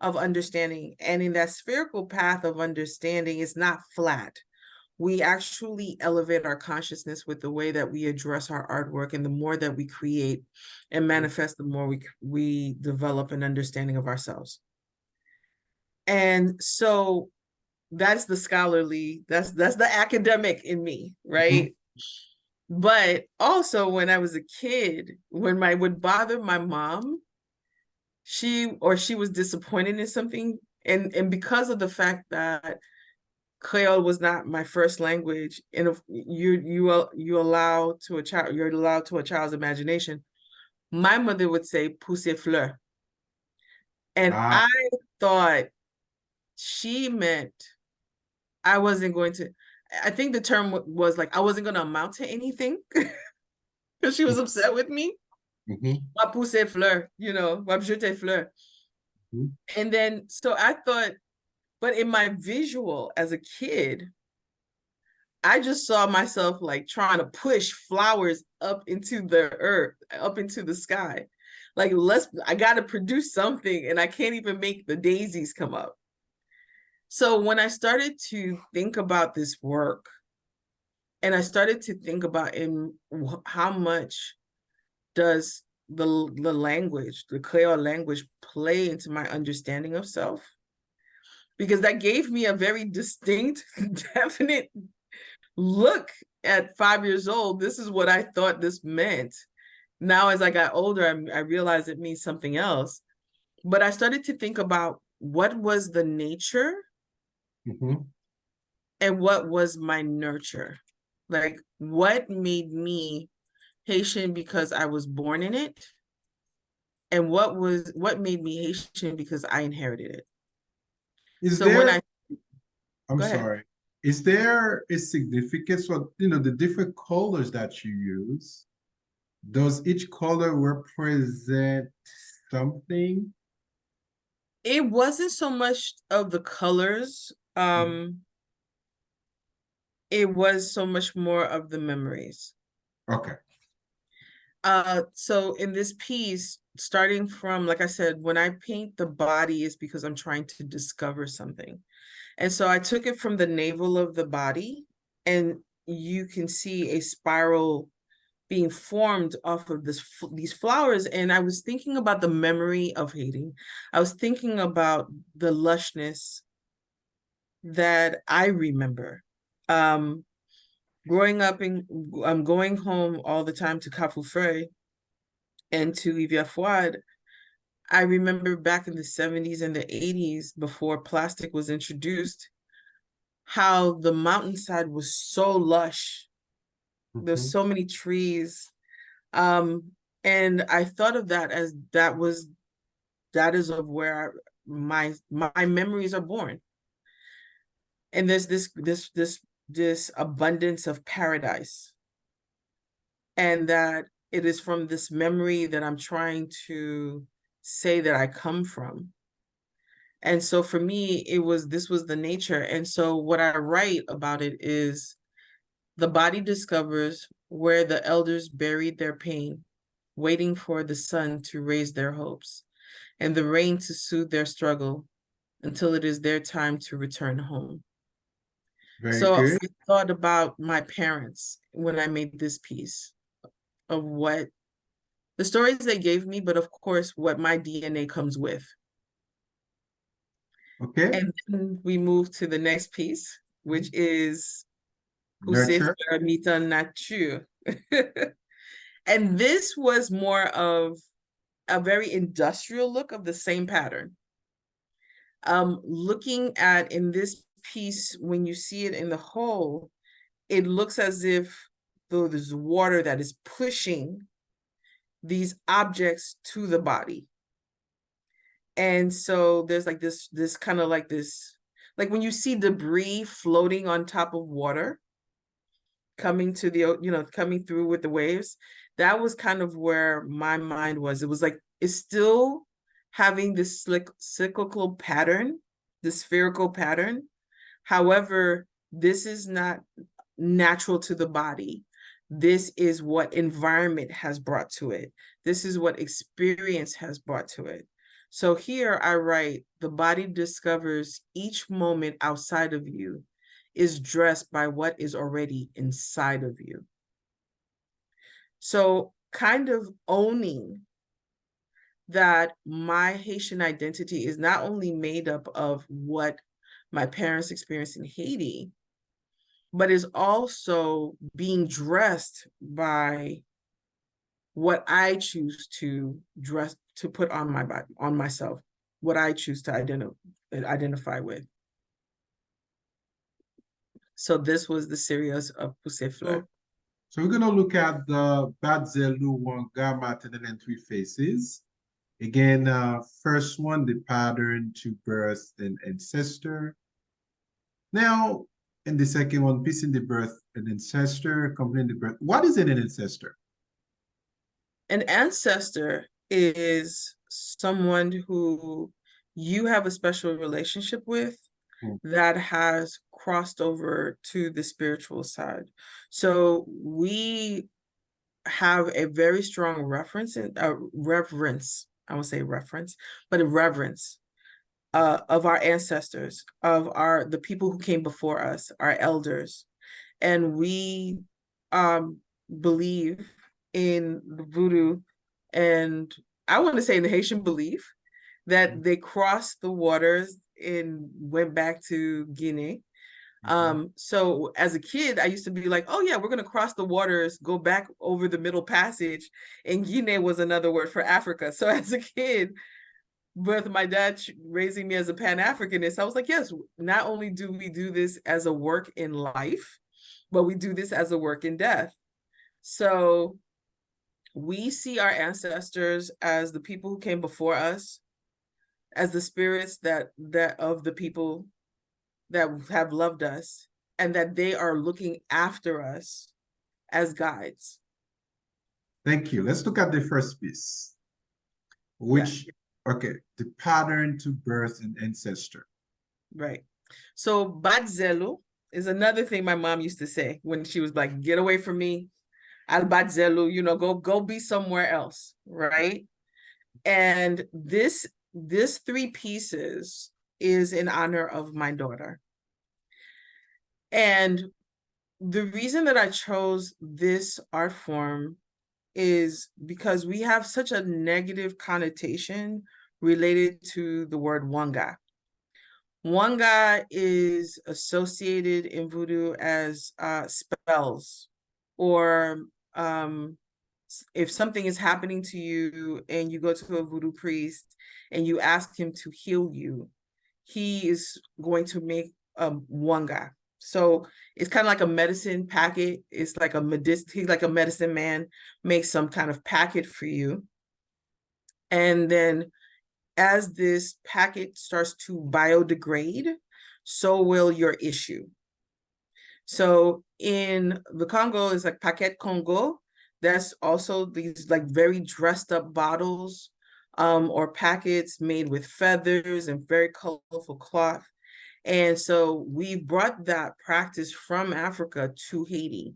of understanding. And in that spherical path of understanding, it's not flat. We actually elevate our consciousness with the way that we address our artwork. And the more that we create and manifest, the more we develop an understanding of ourselves. And so that's the scholarly, that's the academic in me, right? But also when I was a kid, when would bother my mom, she was disappointed in something, and because of the fact that Creole was not my first language, and if you allow to a child, you're allowed to a child's imagination, my mother would say Pouse Fle I, and I thought she meant I wasn't going to. I think the term was like I wasn't going to amount to anything. Because she was upset with me. Ma pousse fleur, ma jete fleur. And then, so I thought, but in my visual as a kid, I just saw myself like trying to push flowers up into the earth, up into the sky. Like, I got to produce something, and I can't even make the daisies come up. So when I started to think about this work, and I started to think about how much does the language, the Creole language, play into my understanding of self? Because that gave me a very distinct, definite look at 5 years old. This is what I thought this meant. Now, as I got older, I realized it means something else. But I started to think about what was the nature and what was my nurture. Like, what made me Haitian because I was born in it, and what made me Haitian because I inherited it. I'm sorry. Is there a significance for the different colors that you use? Does each color represent something? It wasn't so much of the colors. It was so much more of the memories. Okay. So in this piece, starting from, like I said, when I paint the body is because I'm trying to discover something. And so I took it from the navel of the body, and you can see a spiral being formed off of these flowers. And I was thinking about the memory of Haiti. I was thinking about the lushness that I remember. Growing up I'm going home all the time to Capoufré and to Rivière-Fouad. I remember back in the 70s and the 80s, before plastic was introduced, how the mountainside was so lush. There's so many trees. And I thought of that as that is of where my memories are born. And there's this abundance of paradise. and that it is from this memory that I'm trying to say that I come from. And so for me, this was the nature. And so what I write about it is the body discovers where the elders buried their pain, waiting for the sun to raise their hopes and the rain to soothe their struggle until it is their time to return home. Very So good. I thought about my parents when I made this piece of what the stories they gave me, but of course, what my DNA comes with. Okay. And then we move to the next piece, which is Pouse Nurture. Fle I, Mitan nature. And this was more of a very industrial look of the same pattern. Looking at in this piece, when you see it in the whole, it looks as if there's water that is pushing these objects to the body. And so there's like this kind of like this, like when you see debris floating on top of water, coming to the, coming through with the waves, that was kind of where my mind was. It was like, it's still having this cyclical pattern, the spherical pattern. However, this is not natural to the body. This is what environment has brought to it. This is what experience has brought to it. So here I write, the body discovers each moment outside of you is dressed by what is already inside of you. So kind of owning that my Haitian identity is not only made up of what my parents experienced in Haiti, but is also being dressed by what I choose to dress, to put on my body, on myself, what I choose to identify with. So this was the series of Pouse Fle I. So we're going to look at the Zèl Ou, Wanga Maternel, and Three Faces. Again, first one, the pattern to birth and ancestor. Now, in the second one, piecing the birth and ancestor, completing the birth. What is an ancestor? An ancestor is someone who you have a special relationship with that has crossed over to the spiritual side. So we have a very strong reference and reverence, I won't say reference, but a reverence of our ancestors, of the people who came before us, our elders. And we believe in the voodoo, and I want to say in the Haitian belief that they crossed the waters and went back to Guinea. So as a kid, I used to be like, oh yeah, we're gonna cross the waters, go back over the Middle Passage, and Guinea was another word for Africa. So as a kid, with my dad raising me as a Pan-Africanist, I was like, yes, not only do we do this as a work in life, but we do this as a work in death. So we see our ancestors as the people who came before us, as the spirits that of the people that have loved us, and that they are looking after us as guides. Thank you. Let's look at the first piece, which, okay, the pattern to birth and ancestor. Right. So Zèl Ou is another thing my mom used to say when she was like, get away from me. Al Zèl Ou, go be somewhere else, right? And this three pieces is in honor of my daughter. And the reason that I chose this art form is because we have such a negative connotation related to the word Wanga. Wanga is associated in voodoo as spells, or if something is happening to you and you go to a voodoo priest and you ask him to heal you, he is going to make a Wanga. So it's kind of like a medicine packet. It's like he's like a medicine man, makes some kind of packet for you. And then as this packet starts to biodegrade, so will your issue. So in the Congo, it's like paquet Congo. That's also these like very dressed up bottles or packets made with feathers and very colorful cloth. And so we brought that practice from Africa to Haiti.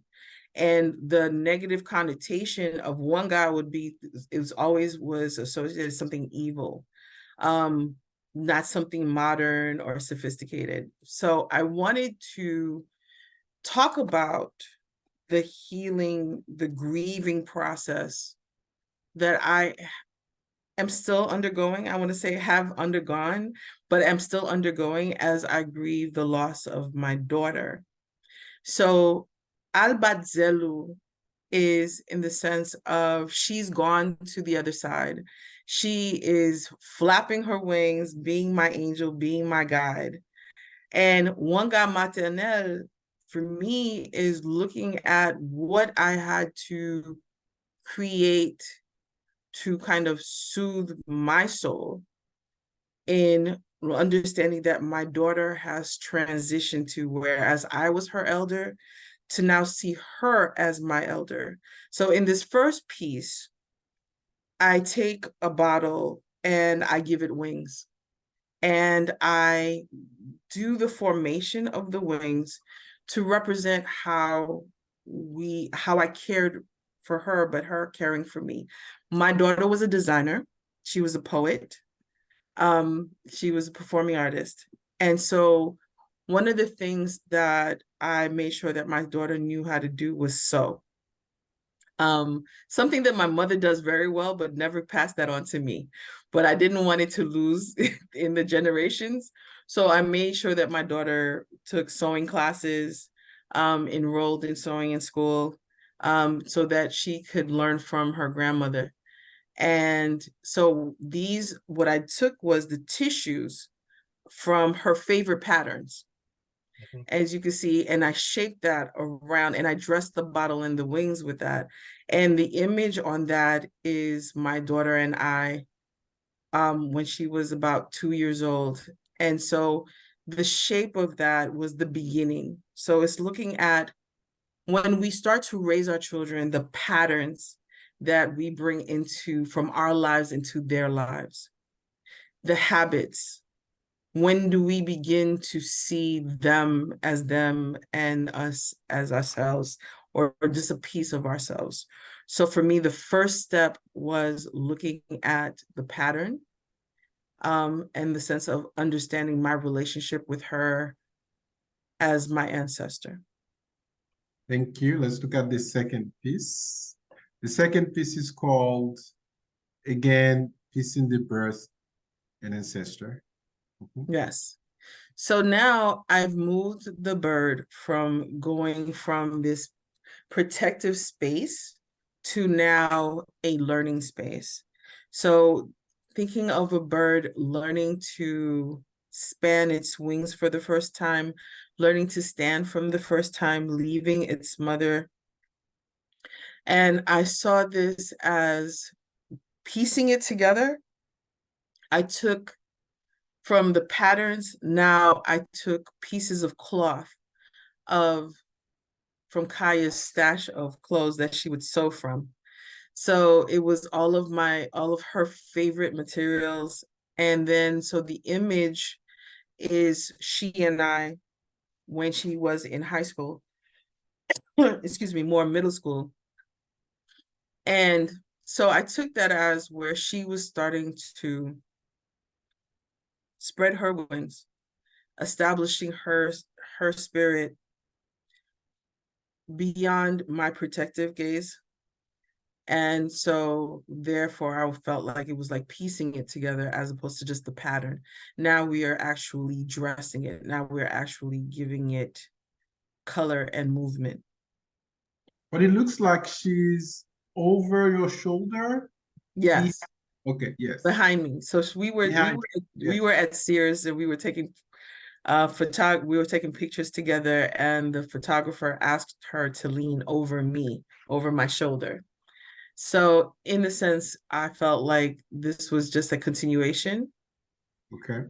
And the negative connotation of Wanga would be, it always was associated with something evil, not something modern or sophisticated. So I wanted to talk about the healing, the grieving process that I am still undergoing. I want to say have undergone, but I'm still undergoing as I grieve the loss of my daughter. So Albat Zèl Ou is in the sense of she's gone to the other side. She is flapping her wings, being my angel, being my guide. And Wanga Maternel, for me, is looking at what I had to create to kind of soothe my soul in understanding that my daughter has transitioned to whereas I was her elder, to now see her as my elder. So in this first piece, I take a bottle and I give it wings. And I do the formation of the wings to represent how I cared for her, but her caring for me. My daughter was a designer. She was a poet. She was a performing artist. And so one of the things that I made sure that my daughter knew how to do was sew. Something that my mother does very well, but never passed that on to me. But I didn't want it to lose in the generations. So I made sure that my daughter took sewing classes, enrolled in sewing in school, so that she could learn from her grandmother. And so what I took was the tissues from her favorite patterns, as you can see, and I shaped that around and I dressed the bottle and the wings with that. And the image on that is my daughter and I when she was about 2 years old. And so the shape of that was the beginning. So it's looking at when we start to raise our children, the patterns that we bring into from our lives into their lives, the habits. When do we begin to see them and us as ourselves, or just a piece of ourselves? So for me, the first step was looking at the pattern and the sense of understanding my relationship with her as my ancestor. Thank you. Let's look at the second piece. The second piece is called, again, Piecing the Birth and Ancestor. Yes. So now I've moved the bird from going from this protective space to now a learning space. So thinking of a bird learning to span its wings for the first time, learning to stand from the first time, leaving its mother. And I saw this as piecing it together. I took from the patterns, now I took pieces of cloth from Kaya's stash of clothes that she would sew from. So it was all of her favorite materials. And then, so the image is she and I when she was in high school, excuse me, more middle school. And so I took that as where she was starting to spread her wings, establishing her spirit beyond my protective gaze. And so therefore I felt like it was like piecing it together as opposed to just the pattern. Now we are actually dressing it. Now we're actually giving it color and movement. But it looks like she's over your shoulder. Yes. Okay, yes. Behind me. So we were at Sears and we were taking we were taking pictures together, and the photographer asked her to lean over me, over my shoulder. So in a sense, I felt like this was just a continuation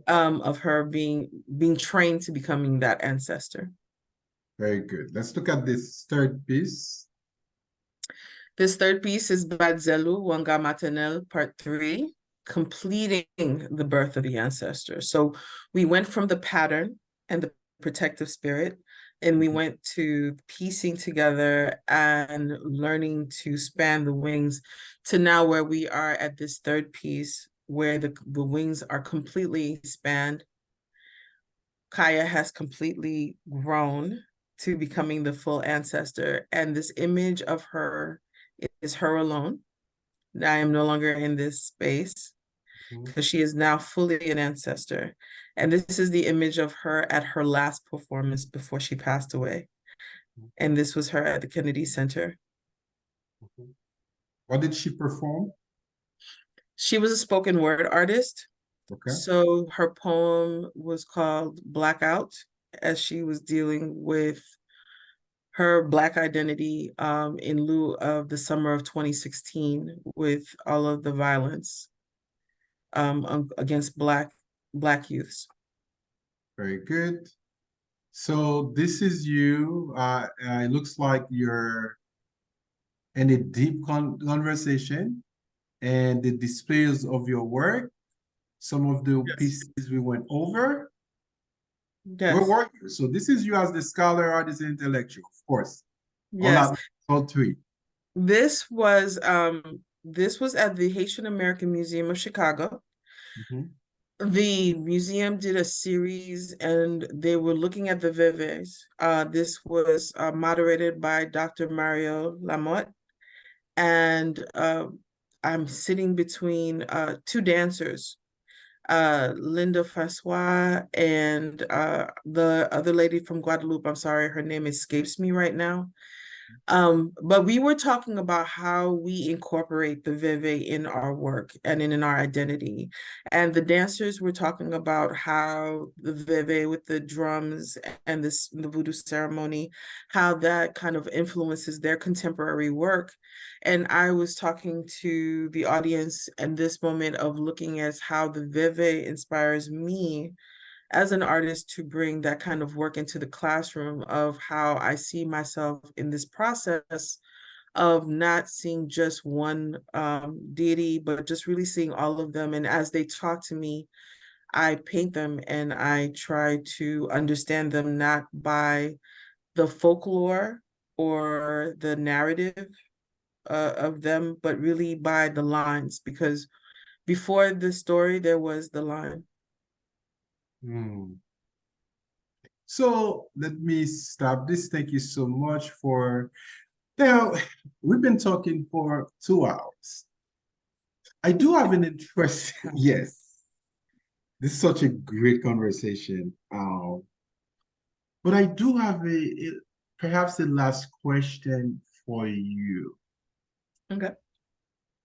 of her being trained to becoming that ancestor. Very good. Let's look at this third piece. This third piece is by Zèl Ou, Wanga Maternel, Part 3, completing the birth of the ancestor. So we went from the pattern and the protective spirit, and we went to piecing together and learning to span the wings to now where we are at this third piece where the wings are completely spanned. Kaya has completely grown to becoming the full ancestor, and this image of her is her alone. I am no longer in this space because she is now fully an ancestor. And this is the image of her at her last performance before she passed away. And this was her at the Kennedy Center. What did she perform? She was a spoken word artist. Okay. So her poem was called Blackout, as she was dealing with her Black identity in lieu of the summer of 2016 with all of the violence against Black youths. Very good. So this is you. It looks like you're in a deep conversation and the displays of your work. Some of the pieces we went over. Yes. Where were you? So this is you as the scholar, artist, and intellectual, of course. Yes. All three. This was at the Haitian American Museum of Chicago. The museum did a series and they were looking at the vives. This was moderated by Dr. Mario Lamotte. And I'm sitting between two dancers, Linda Francois and the other lady from Guadeloupe. I'm sorry, her name escapes me right now. But we were talking about how we incorporate the veve in our work and in our identity. And the dancers were talking about how the veve with the drums and the voodoo ceremony, how that kind of influences their contemporary work. And I was talking to the audience in this moment of looking at how the veve inspires me as an artist to bring that kind of work into the classroom of how I see myself in this process of not seeing just one deity, but just really seeing all of them. And as they talk to me, I paint them and I try to understand them not by the folklore or the narrative of them, but really by the lines, because before the story, there was the line. So let me stop this. Thank you so much for, now, we've been talking for 2 hours. I do have an interest, yes. This is such a great conversation. But I do have perhaps a last question for you. Okay.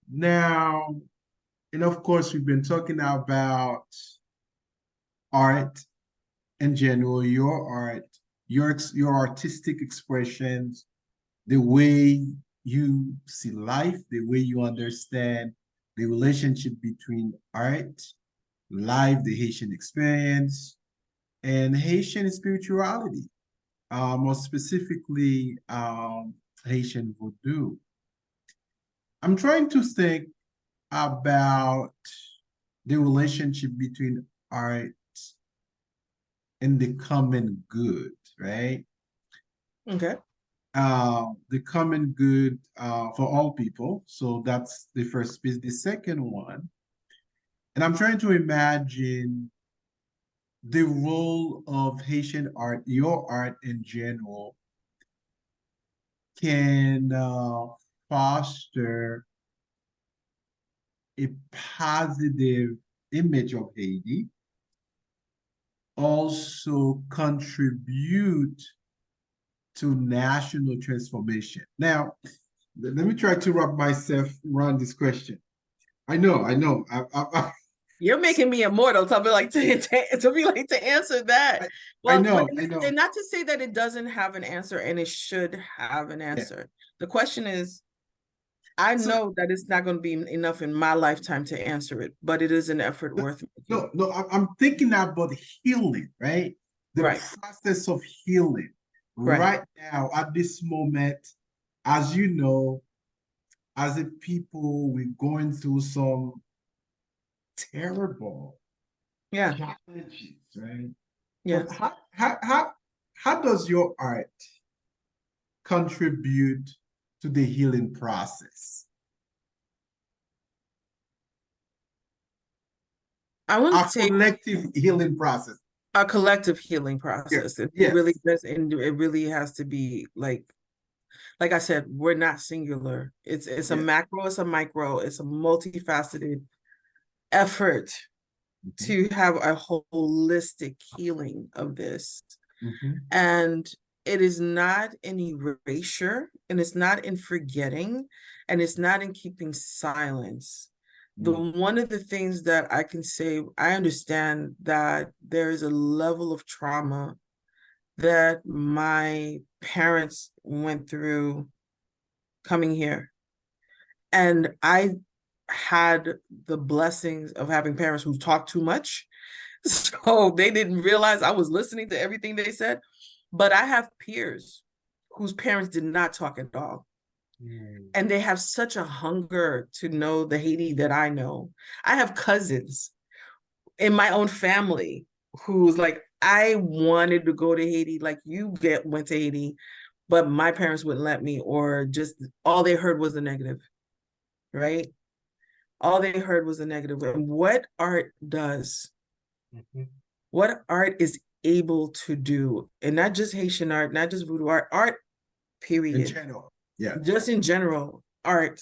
Now, and of course, we've been talking about art in general, your art, your artistic expressions, the way you see life, the way you understand the relationship between art, life, the Haitian experience, and Haitian spirituality, more specifically Haitian Vodou. I'm trying to think about the relationship between art and the common good, right? Okay. The common good for all people. So that's the first piece. The second one, and I'm trying to imagine the role of Haitian art, your art in general, can foster a positive image of Haiti, also contribute to national transformation. Now, let me try to wrap myself around this question. I know. You're making me immortal to be like to answer that. Well, I know. And not to say that it doesn't have an answer, and it should have an answer. Yeah. The question is, I know that it's not going to be enough in my lifetime to answer it, but it is an effort worth making. No, I'm thinking about healing, right? The process of healing right now at this moment, as you know, as a people, we're going through some terrible challenges, right? Yeah. But how does your art contribute to the healing process? I want to Our say collective healing process. a collective healing Yeah. process. It really Yes. does, and it really has to be like I said, we're not singular. It's a Yes. macro, it's a micro, it's a multifaceted effort Mm-hmm. to have a holistic healing of this. Mm-hmm. And it is not in erasure, and it's not in forgetting, and it's not in keeping silence. The one of the things that I can say, I understand that there is a level of trauma that my parents went through coming here. And I had the blessings of having parents who talked too much. So they didn't realize I was listening to everything they said. But I have peers whose parents did not talk at all. And they have such a hunger to know the Haiti that I know. I have cousins in my own family who's like, I wanted to go to Haiti, like you went to Haiti, but my parents wouldn't let me, or just all they heard was the negative, right? All they heard was the negative. And what art does, what art is able to do, and not just Haitian art, not just voodoo art, period. In general. Yeah. Just in general, art.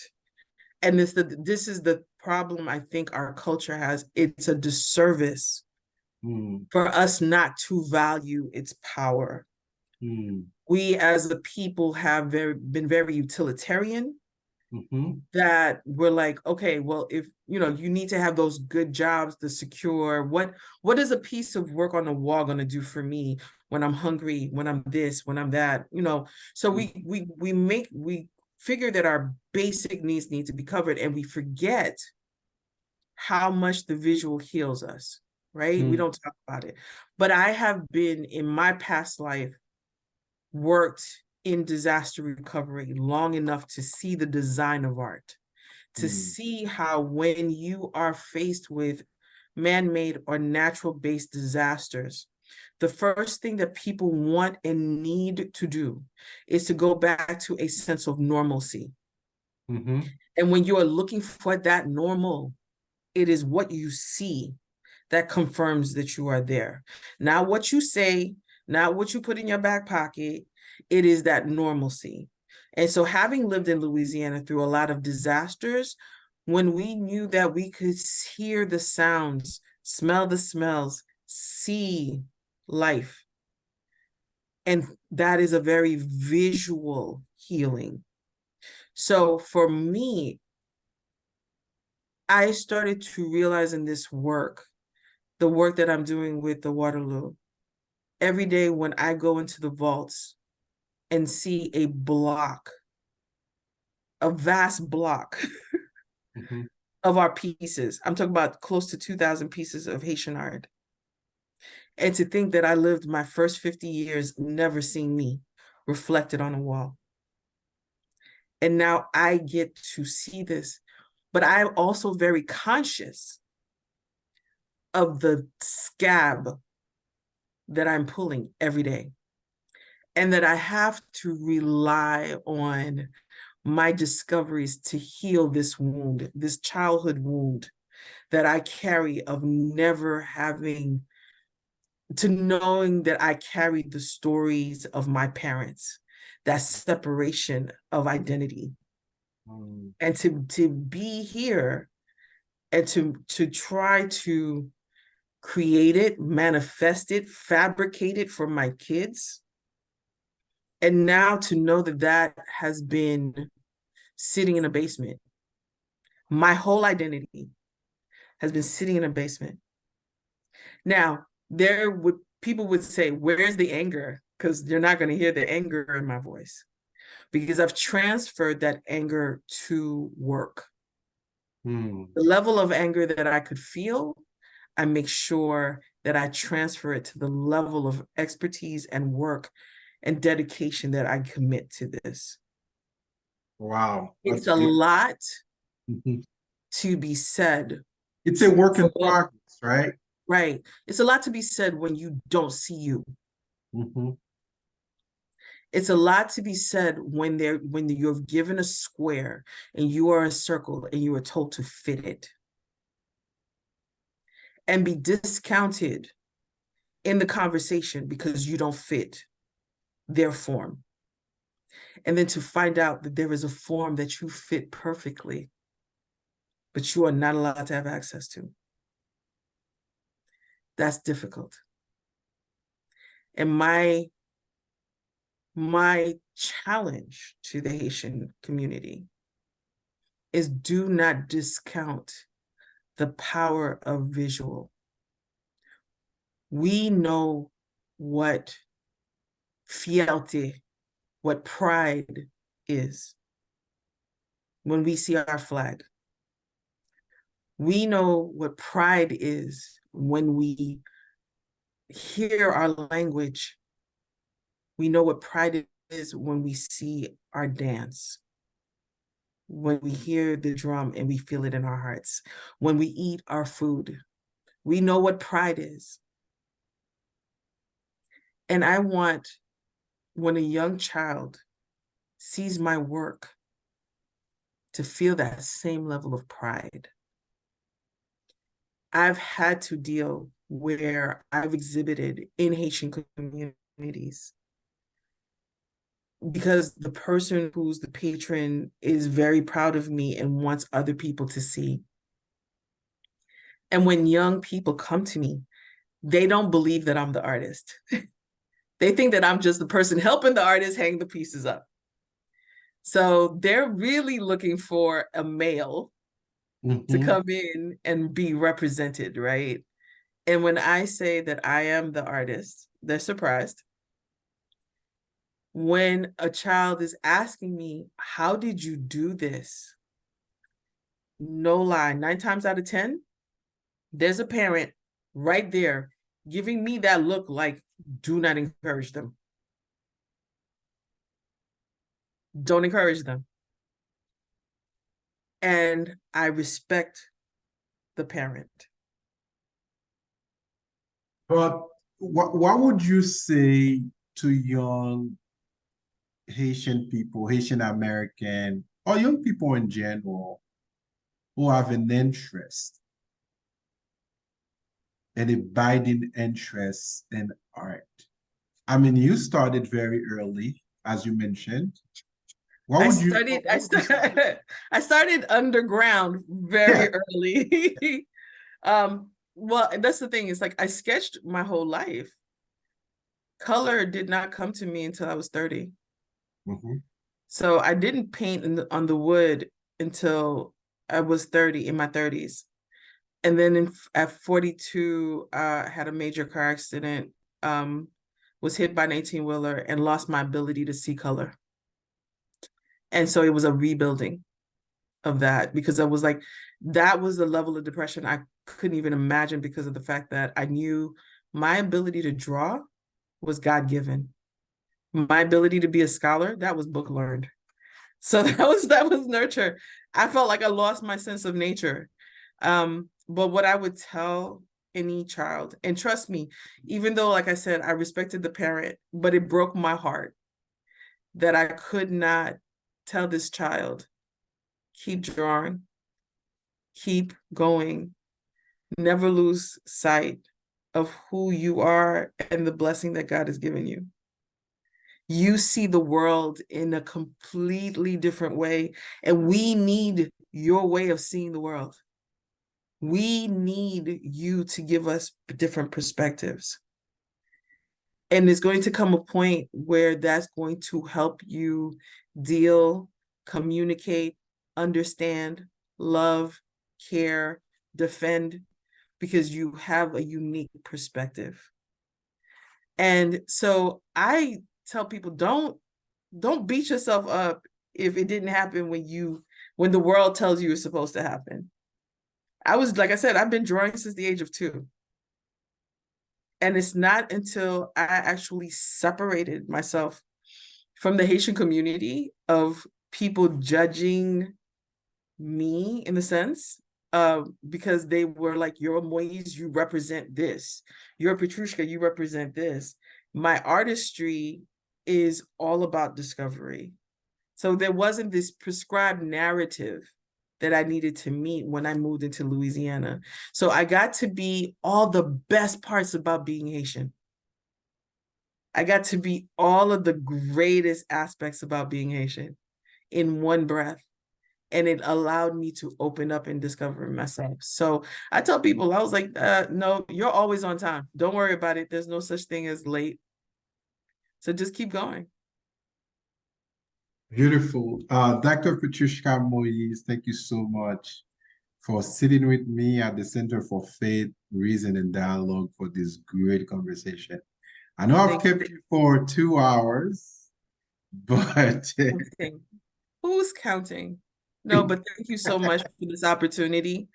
And this is the problem I think our culture has. It's a disservice for us not to value its power. We as a people have been very utilitarian, that we're like, okay, well, if you need to have those good jobs, the secure, what is a piece of work on the wall going to do for me when I'm hungry, when I'm this, when I'm that, so we figure that our basic needs need to be covered, and we forget how much the visual heals us, right? We don't talk about it. But I have been, in my past life, worked in disaster recovery long enough to see the design of art, to see how when you are faced with man-made or natural-based disasters, the first thing that people want and need to do is to go back to a sense of normalcy. And when you are looking for that normal, it is what you see that confirms that you are there. Not what you say, not what you put in your back pocket. It is that normalcy. And so, having lived in Louisiana through a lot of disasters, when we knew that we could hear the sounds, smell the smells, see life, and that is a very visual healing. So for me, I started to realize in this work, the work that I'm doing with the Vodou Lwa, every day when I go into the vaults and see a block, a vast block of our pieces, I'm talking about close to 2,000 pieces of Haitian art. And to think that I lived my first 50 years never seeing me reflected on a wall. And now I get to see this, but I'm also very conscious of the scab that I'm pulling every day, and that I have to rely on my discoveries to heal this wound, this childhood wound that I carry, of never having, to knowing that I carried the stories of my parents, that separation of identity. And to be here and to try to create it, manifest it, fabricate it for my kids. And now to know that that has been sitting in a basement. My whole identity has been sitting in a basement. Now, people would say, where's the anger? Because you're not going to hear the anger in my voice, because I've transferred that anger to work. The level of anger that I could feel, I make sure that I transfer it to the level of expertise and work and dedication that I commit to this. Wow, It's that's a good. lot Mhm. to be said. It's a work in for- progress, right? Right. It's a lot to be said when you don't see you. Mhm. It's a lot to be said when you're given a square and you are a circle and you are told to fit it and be discounted in the conversation because you don't fit their form. And then to find out that there is a form that you fit perfectly, but you are not allowed to have access to. That's difficult. And my challenge to the Haitian community is do not discount the power of visual. We know what fierté, what pride is when we see our flag. We know what pride is when we hear our language. We know what pride is when we see our dance, when we hear the drum and we feel it in our hearts, when we eat our food. We know what pride is. And I want, when a young child sees my work, to feel that same level of pride. I've had to deal where I've exhibited in Haitian communities because the person who's the patron is very proud of me and wants other people to see. And when young people come to me, they don't believe that I'm the artist. They think that I'm just the person helping the artist hang the pieces up. So they're really looking for a male to Mhm. come in and be represented, right? And when I say that I am the artist, they're surprised. When a child is asking me, how did you do this? No lie, 9 times out of 10, there's a parent right there giving me that look like, do not encourage them. Don't encourage them. And I respect the parent. But what would you say to young Haitian people, Haitian American, or young people in general who have an interest, an abiding interest in art? I mean, you started very early, as you mentioned. What I would you, studied, I, what would you st- say to I started underground them? very early. Well, that's the thing, is like I sketched my whole life. Color did not come to me until I was 30. Mhm. So I didn't paint on the wood until I was 30, in my 30s. And then at 42, I had a major car accident, was hit by an 18-wheeler and lost my ability to see color. And so it was a rebuilding of that, because I was like, that was the level of depression I couldn't even imagine, because of the fact that I knew my ability to draw was God-given. My ability to be a scholar, that was book learned. So that was nurture. I felt like I lost my sense of nature. But what I would tell any child, and trust me, even though, like I said, I respected the parent, but it broke my heart that I could not tell this child, keep drawing, keep going, never lose sight of who you are and the blessing that God has given you. You see the world in a completely different way, and we need your way of seeing the world. We need you to give us different perspectives. And it's going to come a point where that's going to help you deal, communicate, understand, love, care, defend, because you have a unique perspective. And so I tell people, don't beat yourself up if it didn't happen when the world tells you it's supposed to happen. Like I said, I've been drawing since the age of 2. And it's not until I actually separated myself from the Haitian community of people judging me in a sense, because they were like, you're Moise, you represent this. You're Petrouchka, you represent this. My artistry is all about discovery. So there wasn't this prescribed narrative that I needed to meet when I moved into Louisiana. So I got to be all the best parts about being Haitian. I got to be all of the greatest aspects about being Haitian in one breath. And it allowed me to open up and discover myself. So I tell people, I was like, no, you're always on time. Don't worry about it. There's no such thing as late. So just keep going. Beautiful. Dr. Petrouchka Moise, thank you so much for sitting with me at the Center for Faith, Reason, and Dialogue for this great conversation. I know I've kept you for 2 hours, but who's counting? No, but thank you so much for this opportunity.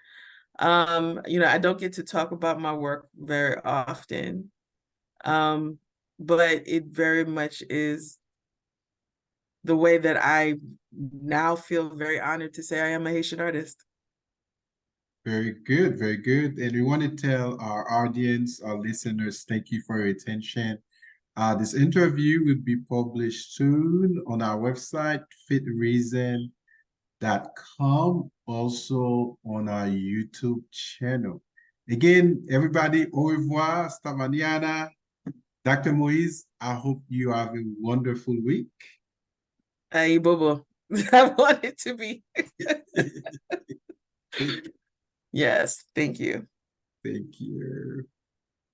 I don't get to talk about my work very often, but it very much is the way that I now feel very honored to say I am a Haitian artist. Very good, very good. And we want to tell our audience, our listeners, thank you for your attention. This interview will be published soon on our website, fitreason.com, also on our YouTube channel. Again, everybody, au revoir, hasta mañana. Dr. Moise, I hope you have a wonderful week. Hey, Bobo. I want it to be. Yes, thank you. Thank you.